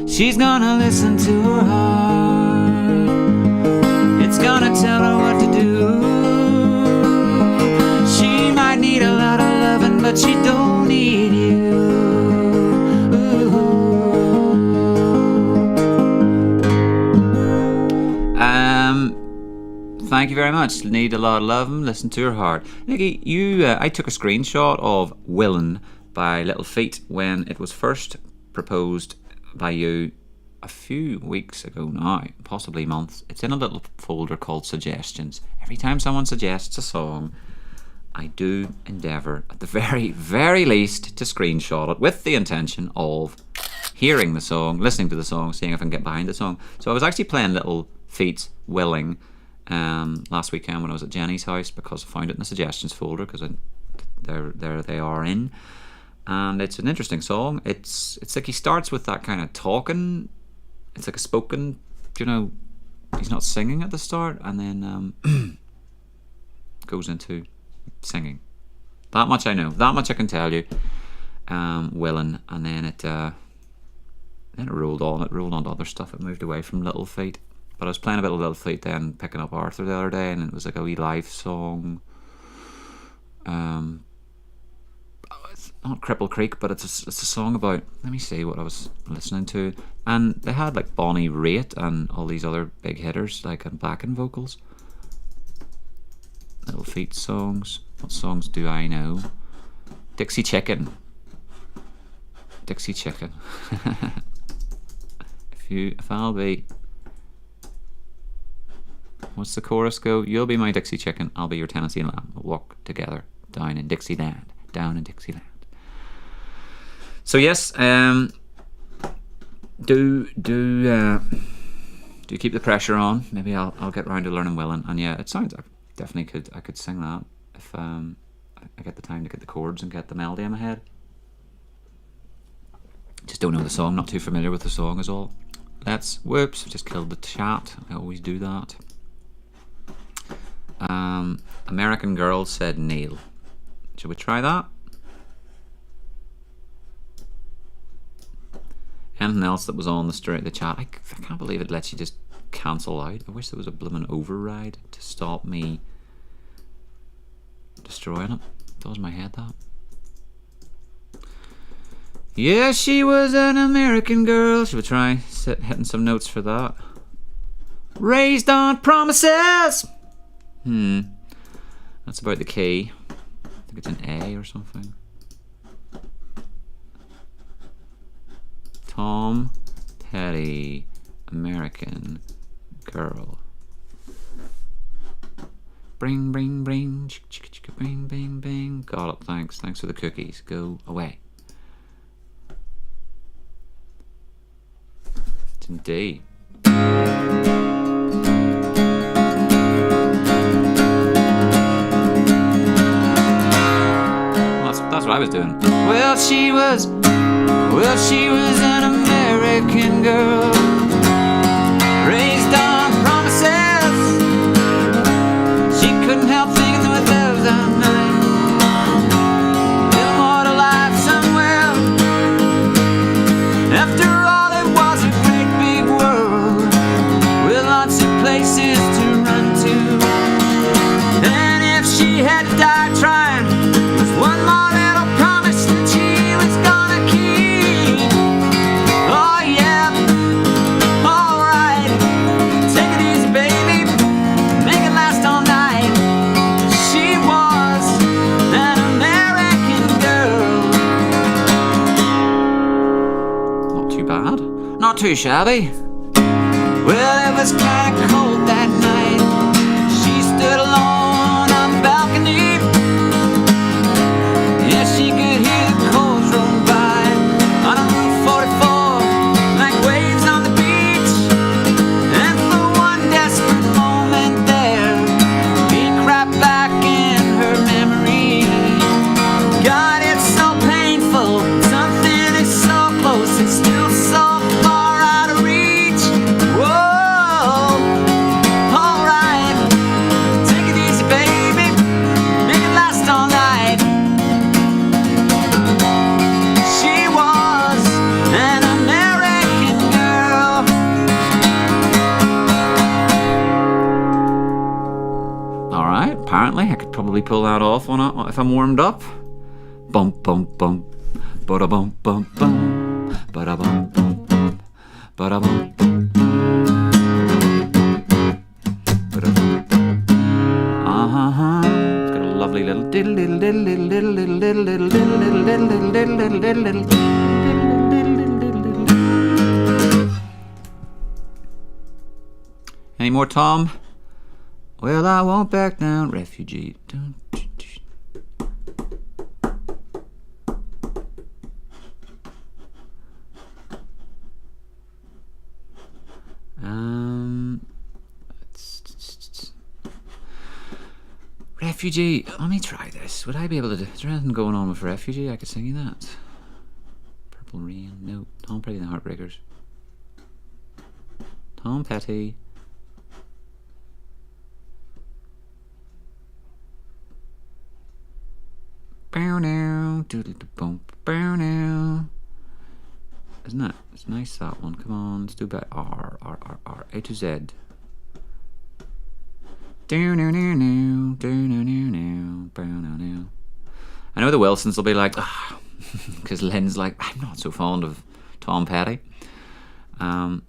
She's gonna listen to her heart. It's gonna tell her what to do. She might need a lot of loving, but she don't need you. Thank you very much. Need a lot of loving, listen to her heart. Nikki, I took a screenshot of Willin' by Little Feat when it was first proposed by you a few weeks ago now, possibly months. It's in a little folder called Suggestions. Every time someone suggests a song, I do endeavour, at the very, very least, to screenshot it with the intention of hearing the song, listening to the song, seeing if I can get behind the song. So I was actually playing Little Feat's Willing last weekend when I was at Jenny's house, because I found it in the Suggestions folder, because there they are in. And it's an interesting song. It's like he starts with that kind of talking. It's like a spoken, he's not singing at the start, and then goes into singing. That much I know. That much I can tell you. Willin', and then it rolled on. It rolled on to other stuff. It moved away from Little Feat. But I was playing a bit of Little Feat then, picking up Arthur the other day, and it was like a wee live song. Not Cripple Creek, but it's a song about, let me see what I was listening to, and they had like Bonnie Raitt and all these other big hitters like on backing vocals. Little Feat songs. What songs do I know? Dixie Chicken. If I'll be, what's the chorus go? You'll be my Dixie Chicken, I'll be your Tennessee Lamb. We'll walk together down in Dixieland. So yes, do keep the pressure on. Maybe I'll get round to learning Willin', and yeah, it sounds, I could sing that if I get the time to get the chords and get the melody in my head. Just don't know the song, not too familiar with the song is all. Whoops, I just killed the chat. I always do that. American Girl said Neil. Should we try that? Anything else that was on the chat? I can't believe it lets you just cancel out. I wish there was a blooming override to stop me destroying it. Does my head that? Yeah, she was an American girl. Should we try hitting some notes for that? Raised on promises. That's about the key. I think it's an A or something. Tom Petty, American Girl. Bring, bring, bring. Chicka, chicka, chicka, bring, bing, bing. Got it, thanks. Thanks for the cookies. Go away. It's in D. That's what I was doing. Well, she was an American girl, raised on promises. She couldn't help thinking with those that night. Little more to life somewhere. After all, it was a great big world with lots of places to run to. And if she had died trying, there's one more promise that she was gonna keep. Oh yeah, alright. Take it easy, baby. Make it last all night. She was an American girl. Not too bad. Not too shabby. Well, it was kinda cold that night. She stood alone on the balcony. She could hear the coals roll by on a Route 44 like waves on the beach. And for one desperate moment there, he crept back in her memory. God, it's so painful. Something is so close, it's still so far out of reach. Whoa, alright. Take it easy, baby. Make it last all night. She was an American girl. Alright, apparently I could probably pull that off if I'm warmed up. Bump, bump, bump. Bada bump, bump, bump. Bada bump, bump, bump. Bada bump, bump. Bada bump, bump. Uh-huh. It's got a lovely little diddle diddle diddle diddle diddle diddle diddle diddle diddle diddle diddle diddle diddle diddle diddle. Any more, Tom? Well, I won't back down, refugee. Refugee. Let me try this. Would I be able to do? Is there anything going on with Refugee? I could sing you that. Purple Rain. No. Tom Petty and the Heartbreakers. Tom Petty. Bow now. Doodle bump. Bow now. Isn't it? It's nice, that one. Come on. Let's do about R. A to Z. I know the Wilsons will be like, because Lynn's like, I'm not so fond of Tom Petty. I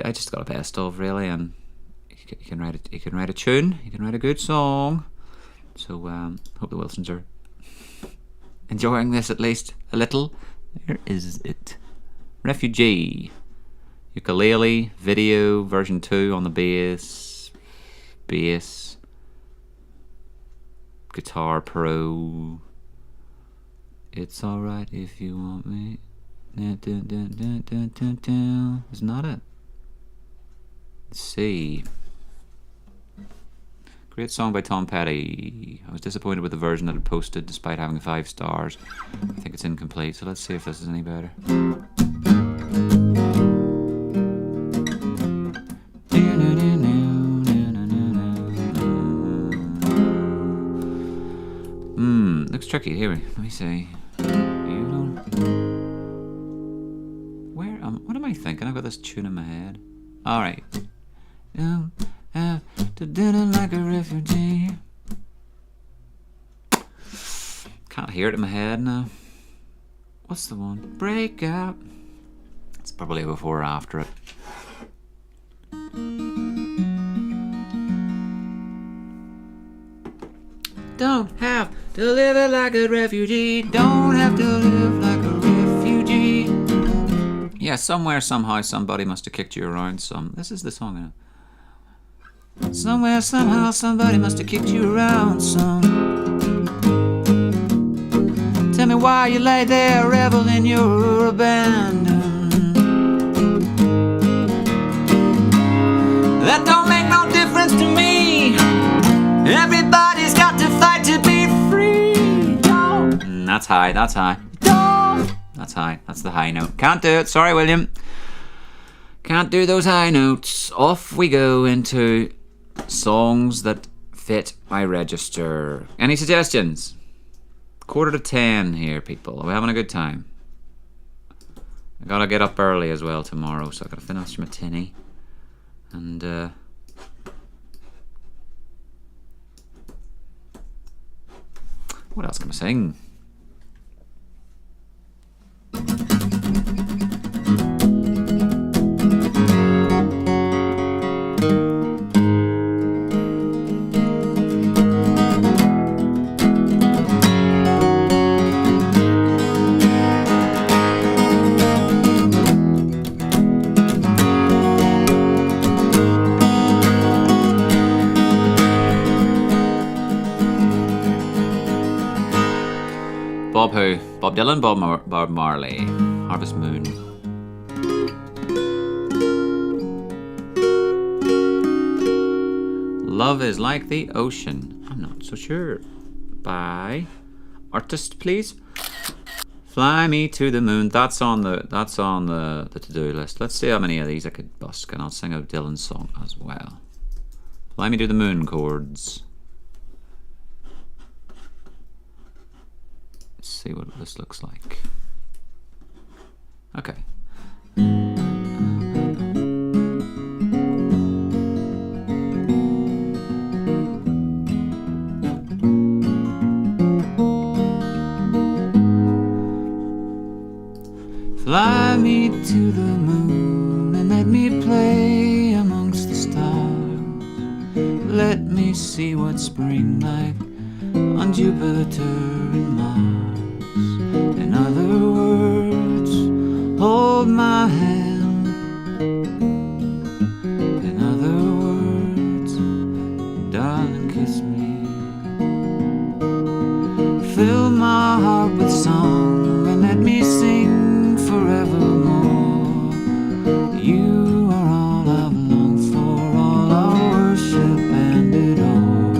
just got a best of, really, and you can write a tune, you can write a good song. So hope the Wilsons are enjoying this at least a little. Where is it? Refugee, ukulele, video, version 2 on the bass, guitar pro. It's alright if you want me. Isn't that it? Let's see. Great song by Tom Petty. I was disappointed with the version that it posted despite having 5 stars. I think it's incomplete, so let's see if this is any better. Looks tricky. Here, let me see. What am I thinking? I've got this tune in my head. Alright. To dinner like a refugee. Can't hear it in my head now. What's the one? Break out. It's probably before or after it. Don't have to live it like a refugee. Don't have to live like a refugee. Yeah, somewhere, somehow, somebody must have kicked you around some. This is the song. Somewhere, somehow, somebody must have kicked you around some. Tell me why you lay there reveling your abandon. That don't make no difference to me. Everybody's got to fight to be free. That's high, that's high. That's high, that's the high note. Can't do it, sorry William. Can't do those high notes. Off we go into songs that fit my register. Any suggestions? 9:45 here, people. Are we having a good time? I gotta get up early as well tomorrow, so I gotta finish my tinny. And what else can I sing? Bob who? Bob Dylan, Bob Marley. Harvest Moon. Love is like the ocean. I'm not so sure. By artist, please. Fly me to the moon. That's on the to-do list. Let's see how many of these I could busk, and I'll sing a Dylan song as well. Fly me to the moon chords. See what this looks like. Okay. Fly me to the moon and let me play amongst the stars. Let me see what spring like on Jupiter and Mars. In other words, hold my hand. In other words, darling, kiss me. Fill my heart with song and let me sing forevermore. You are all I've longed for, all I worship and adore.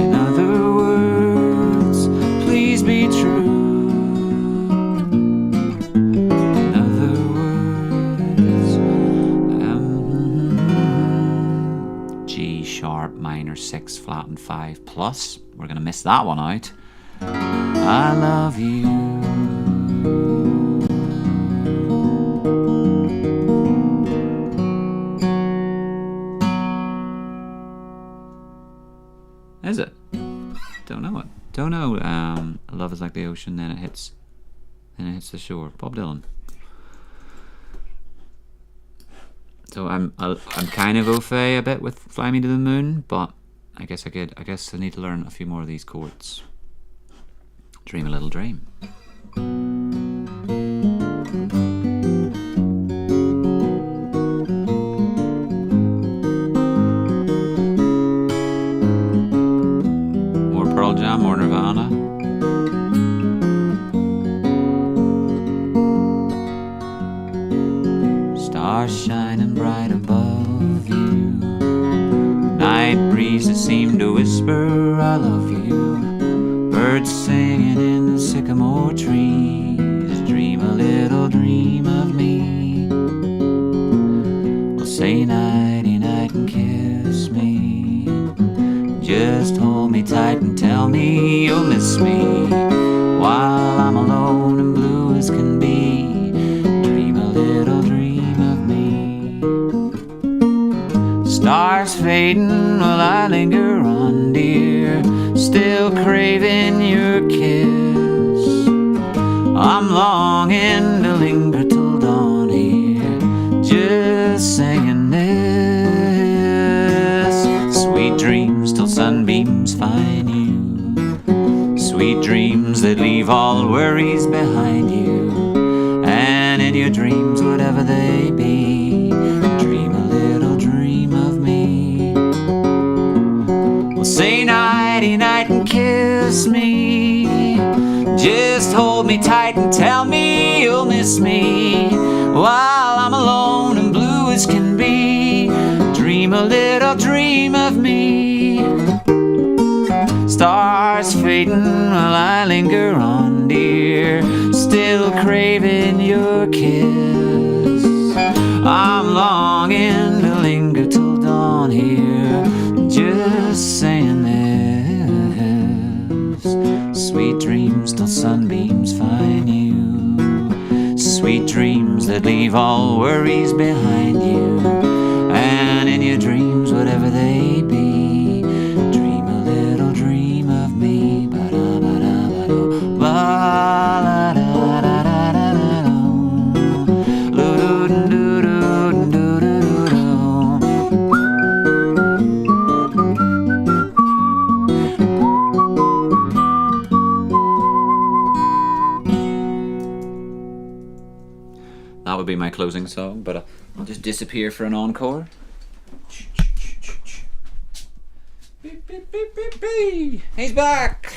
In other words, please be true. Minor 6 flat and 5 plus. We're gonna miss that one out. I love you. Is it? Don't know it. Don't know. Love is like the ocean, then it hits the shore. Bob Dylan. So I'm kind of au fait a bit with Fly Me to the Moon, but I guess I need to learn a few more of these chords. Dream a little dream. More Pearl Jam, more Nirvana. Stars shining bright above you. Night breezes seem to whisper, I love you. Birds singing in the sycamore trees. Dream a little dream of me. Well, say nighty night and kiss me. Just hold me tight and tell me you'll miss me. While I'm alone and blue as can be. Dream a little dream of me. Stars fading while I linger on, dear. Still craving your kiss. I'm longing to linger till dawn here. Just singing this. Sweet dreams till sunbeams find you. Sweet dreams that leave all worries behind you. And in your dreams, whatever they be, dream a little dream of me. miss me. Just hold me tight and tell me you'll miss me while I'm alone and blue as can be. Dream a little dream of me. Stars fading while I linger on, dear, still craving your kiss. I'm longing to linger till dawn here, just saying this. Sweet dreams till sunbeams find you. Sweet dreams that leave all worries behind you. And in your dreams, whatever they be, dream a little dream of me. Ba-da-ba-da-ba-do, ba-la-da-da-da-da-da-do. Lu-du-dun-du-du-dun-du-du-du-du. That would be my closing song, but I'll just disappear for an encore. Beep, beep, beep, beep, beep. He's back!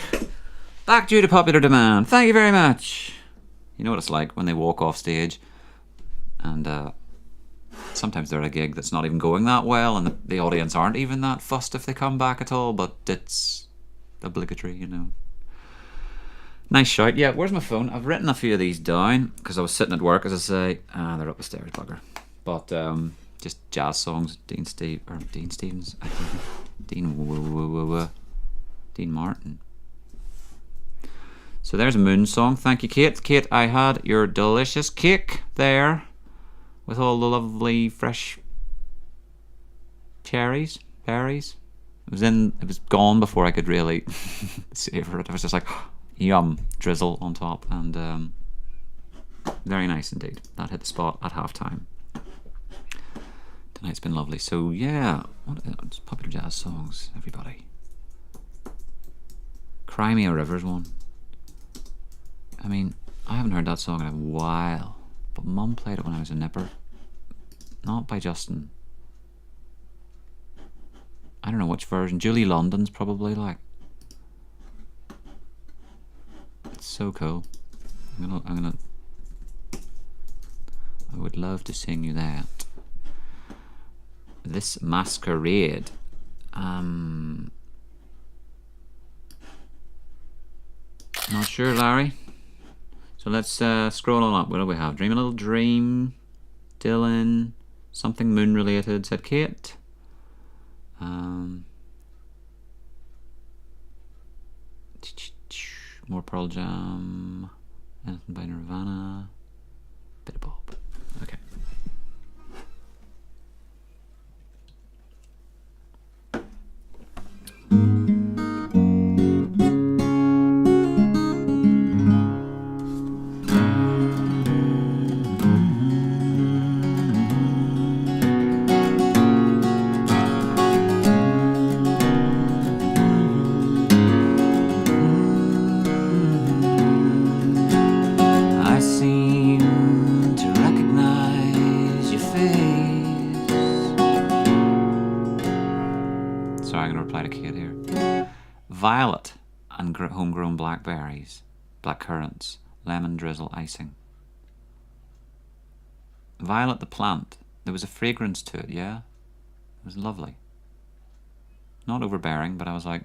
Back due to popular demand. Thank you very much. You know what it's like when they walk off stage and sometimes they're at a gig that's not even going that well and the audience aren't even that fussed if they come back at all, but it's obligatory, you know. Nice shout. Yeah, where's my phone? I've written a few of these down because I was sitting at work, as I say. They're up the stairs, bugger. But just jazz songs. Dean Stevens. Dean Martin. So there's a Moon song. Thank you, Kate. Kate, I had your delicious cake there with all the lovely fresh berries. It was gone before I could really savor it. I was just like, yum, drizzle on top, and very nice indeed. That hit the spot at half-time. Tonight's been lovely. So yeah, what it's popular jazz songs, everybody. Cry Me a River's one. I mean, I haven't heard that song in a while, but Mum played it when I was a nipper. Not by Justin. I don't know which version. Julie London's probably like. It's so cool. I would love to sing you that. This Masquerade. Not sure, Larry. So let's scroll on up. What do we have? Dream a Little Dream. Dylan. Something moon related, said Kate. More Pearl Jam. Anything by Nirvana. Bit of Bob. Okay. Violet and homegrown blackberries, black currants, lemon drizzle icing. Violet the plant. There was a fragrance to it, yeah? It was lovely. Not overbearing, but I was like,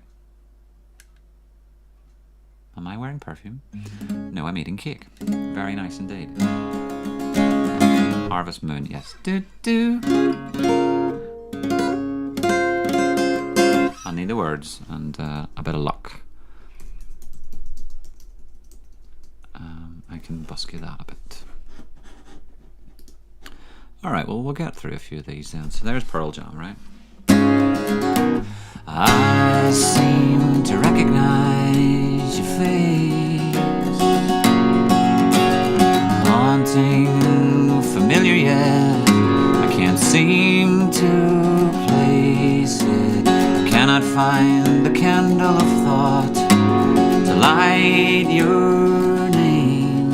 am I wearing perfume? No, I'm eating cake. Very nice indeed. Harvest Moon, yes. Do. I need the words and a bit of luck. I can busky that a bit. Alright, well, we'll get through a few of these then. So there's Pearl Jam, right? I seem to recognize your face, haunting, familiar yet I can't seem to place it. Cannot find the candle of thought to light your name.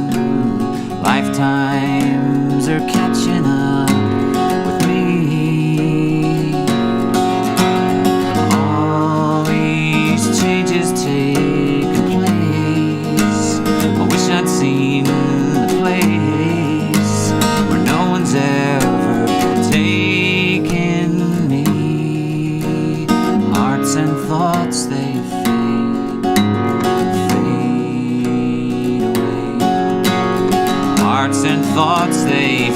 Lifetimes are catching up with me. All these changes take a Hearts and thoughts, they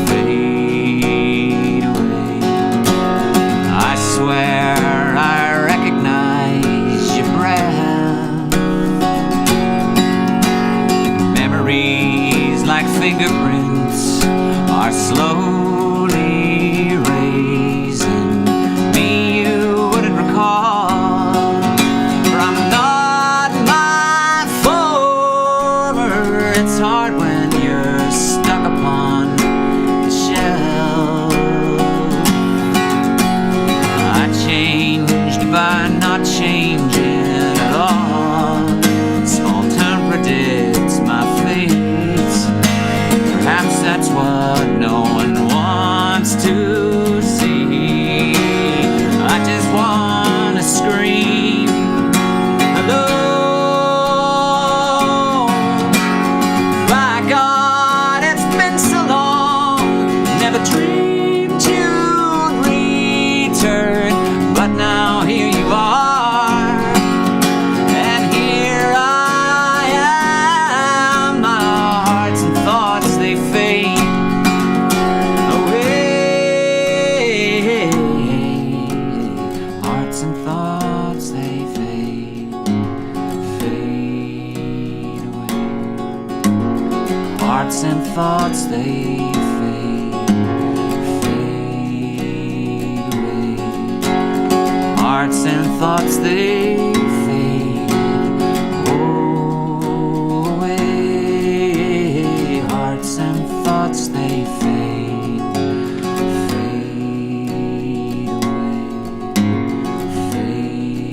fade away. I swear I recognize your breath. Memories like fingerprints are slowly erasing me. You wouldn't recall, for I'm not my former. It's hard when you're stuck upon the shelf. I changed by not changing at all. Small town predicts my fate. Perhaps that's what no one wants to see. I just wanna scream hello. My God, it's been so long. Never dreamed you'd return, but now here you are, and here I am. My hearts and thoughts, they fade away. Hearts and thoughts, they fade away. Hearts and thoughts, they fade away. Hearts and thoughts, they fade away. Hearts and thoughts, they fade away. Fade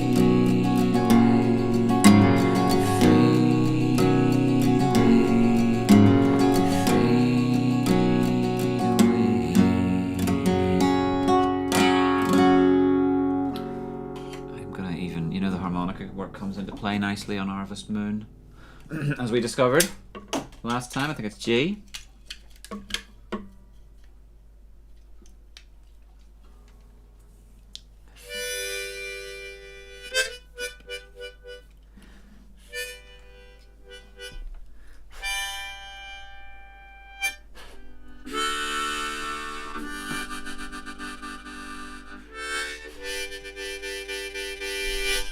I'm gonna even, you know, the harmonica work comes into play nicely on Harvest Moon, as we discovered last time. I think it's G.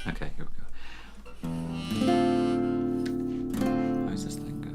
Okay, here we go. How's this thing go?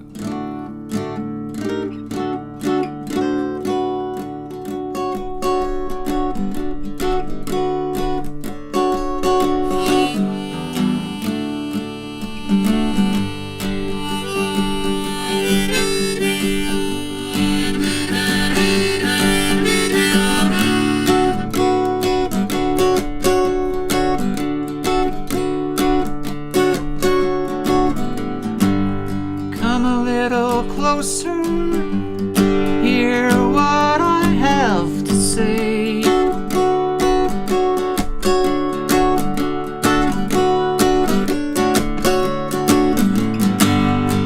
Come a little closer, hear what I have to say.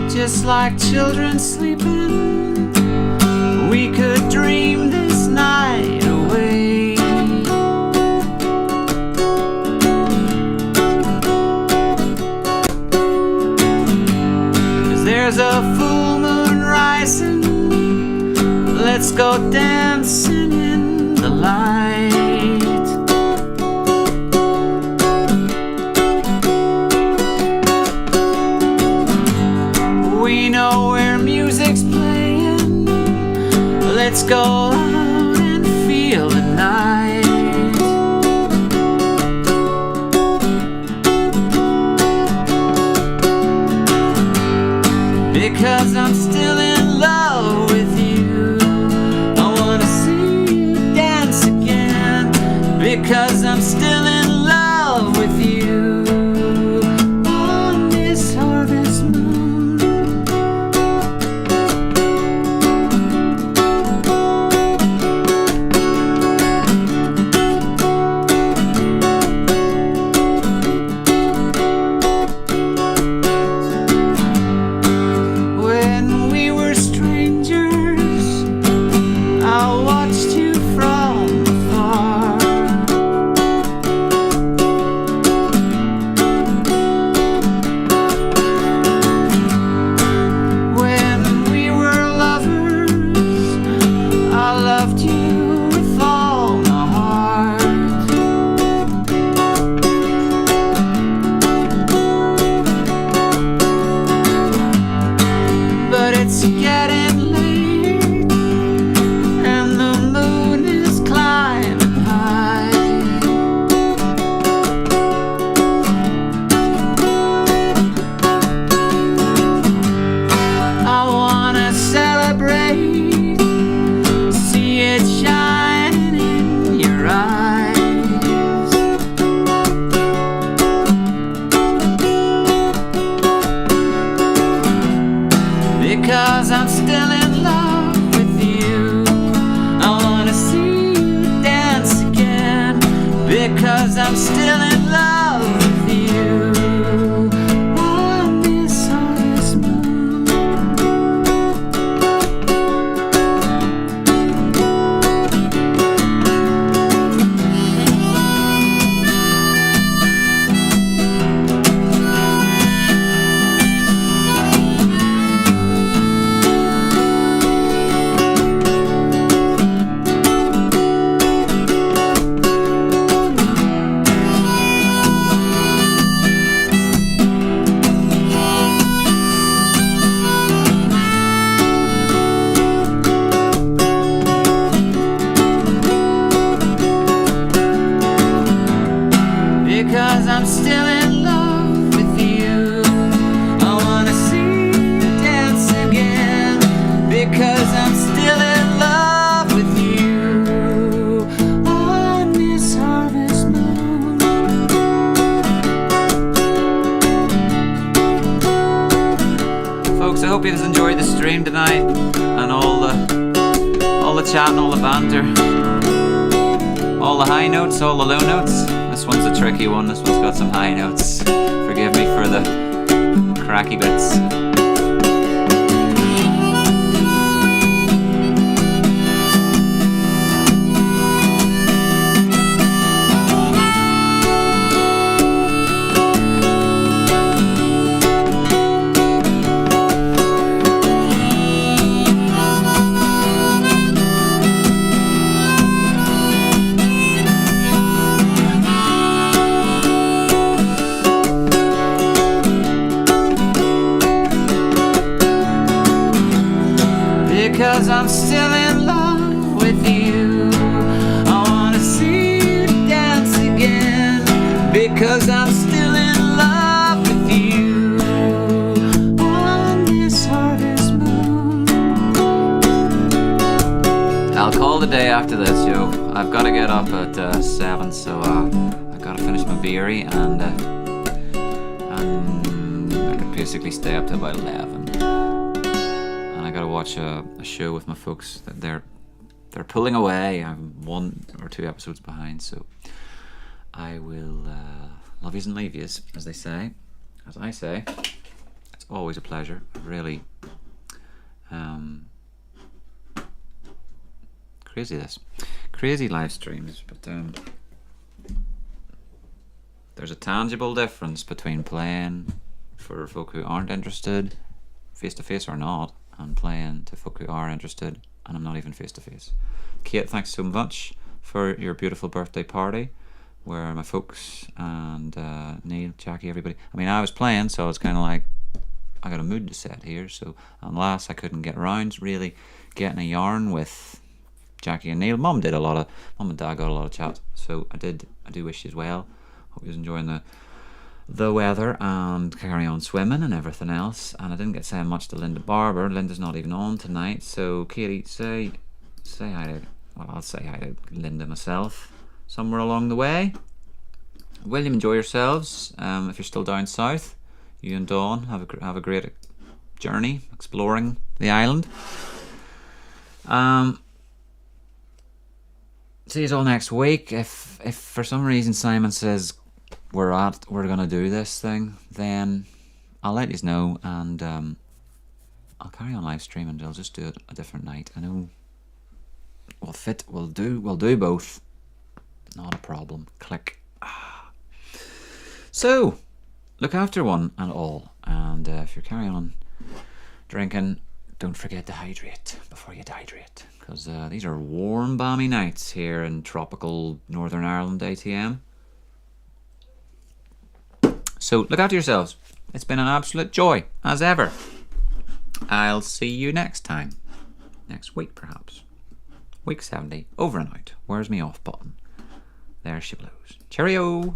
Just like children sleeping, we could dream this night away. 'Cause there's a full moon rising, let's go dancing in the light. We know where music's playing, let's go out and feel the night. Because I'm still in love with you, I wanna see you dance again. Because I'm still in love with you on this harvest moon. When we were I'm still in love with you on this harvest moon. Because I'm still in love with you. I wanna see you dance again. Because I'm still in love with you on this harvest moon. Folks, I hope you guys enjoyed the stream tonight and all the chat and all the banter, all the high notes, all the low notes. This one's a tricky one. This one's got some high notes. Forgive me for the cracky bits. Because I'm still in love with you. I wanna see you dance again. Because I'm still in love with you on this harvest moon. I'll call the day after this, yo. I've got to get up at 7, so I've got to finish my beery, and I could basically stay up till about 11. I gotta watch a show with my folks that they're pulling away. I'm 1 or 2 episodes behind, so I will love yous and leave yous, as they say. As I say, it's always a pleasure. Really crazy live streams, but there's a tangible difference between playing for folk who aren't interested, face to face or not, and playing to folk who are interested, and I'm not even face to face. Kate, thanks so much for your beautiful birthday party, where my folks and Neil, Jackie, everybody. I mean, I was playing, so it's kind of like I got a mood to set here. So unless I couldn't get around really getting a yarn with Jackie and Neil, Mum and Dad got a lot of chat. So I do wish you as well. Hope you was enjoying the weather and carry on swimming and everything else. And I didn't get saying much to Linda Barber. Linda's not even on tonight, so Katie, say hi to, well, I'll say hi to Linda myself somewhere along the way. William, enjoy yourselves. If you're still down south, you and Dawn have a great journey exploring the island. See you all next week. If for some reason Simon says we're gonna do this thing, then I'll let you know, and I'll carry on live streaming. I'll just do it a different night. I know we'll do both. Not a problem. Click. So look after one and all, and if you're carrying on drinking, don't forget to hydrate before you dehydrate, because these are warm, balmy nights here in tropical Northern Ireland ATM. So look after yourselves. It's been an absolute joy, as ever. I'll see you next time. Next week, perhaps. Week 70. Over and out. Where's me off button? There she blows. Cheerio!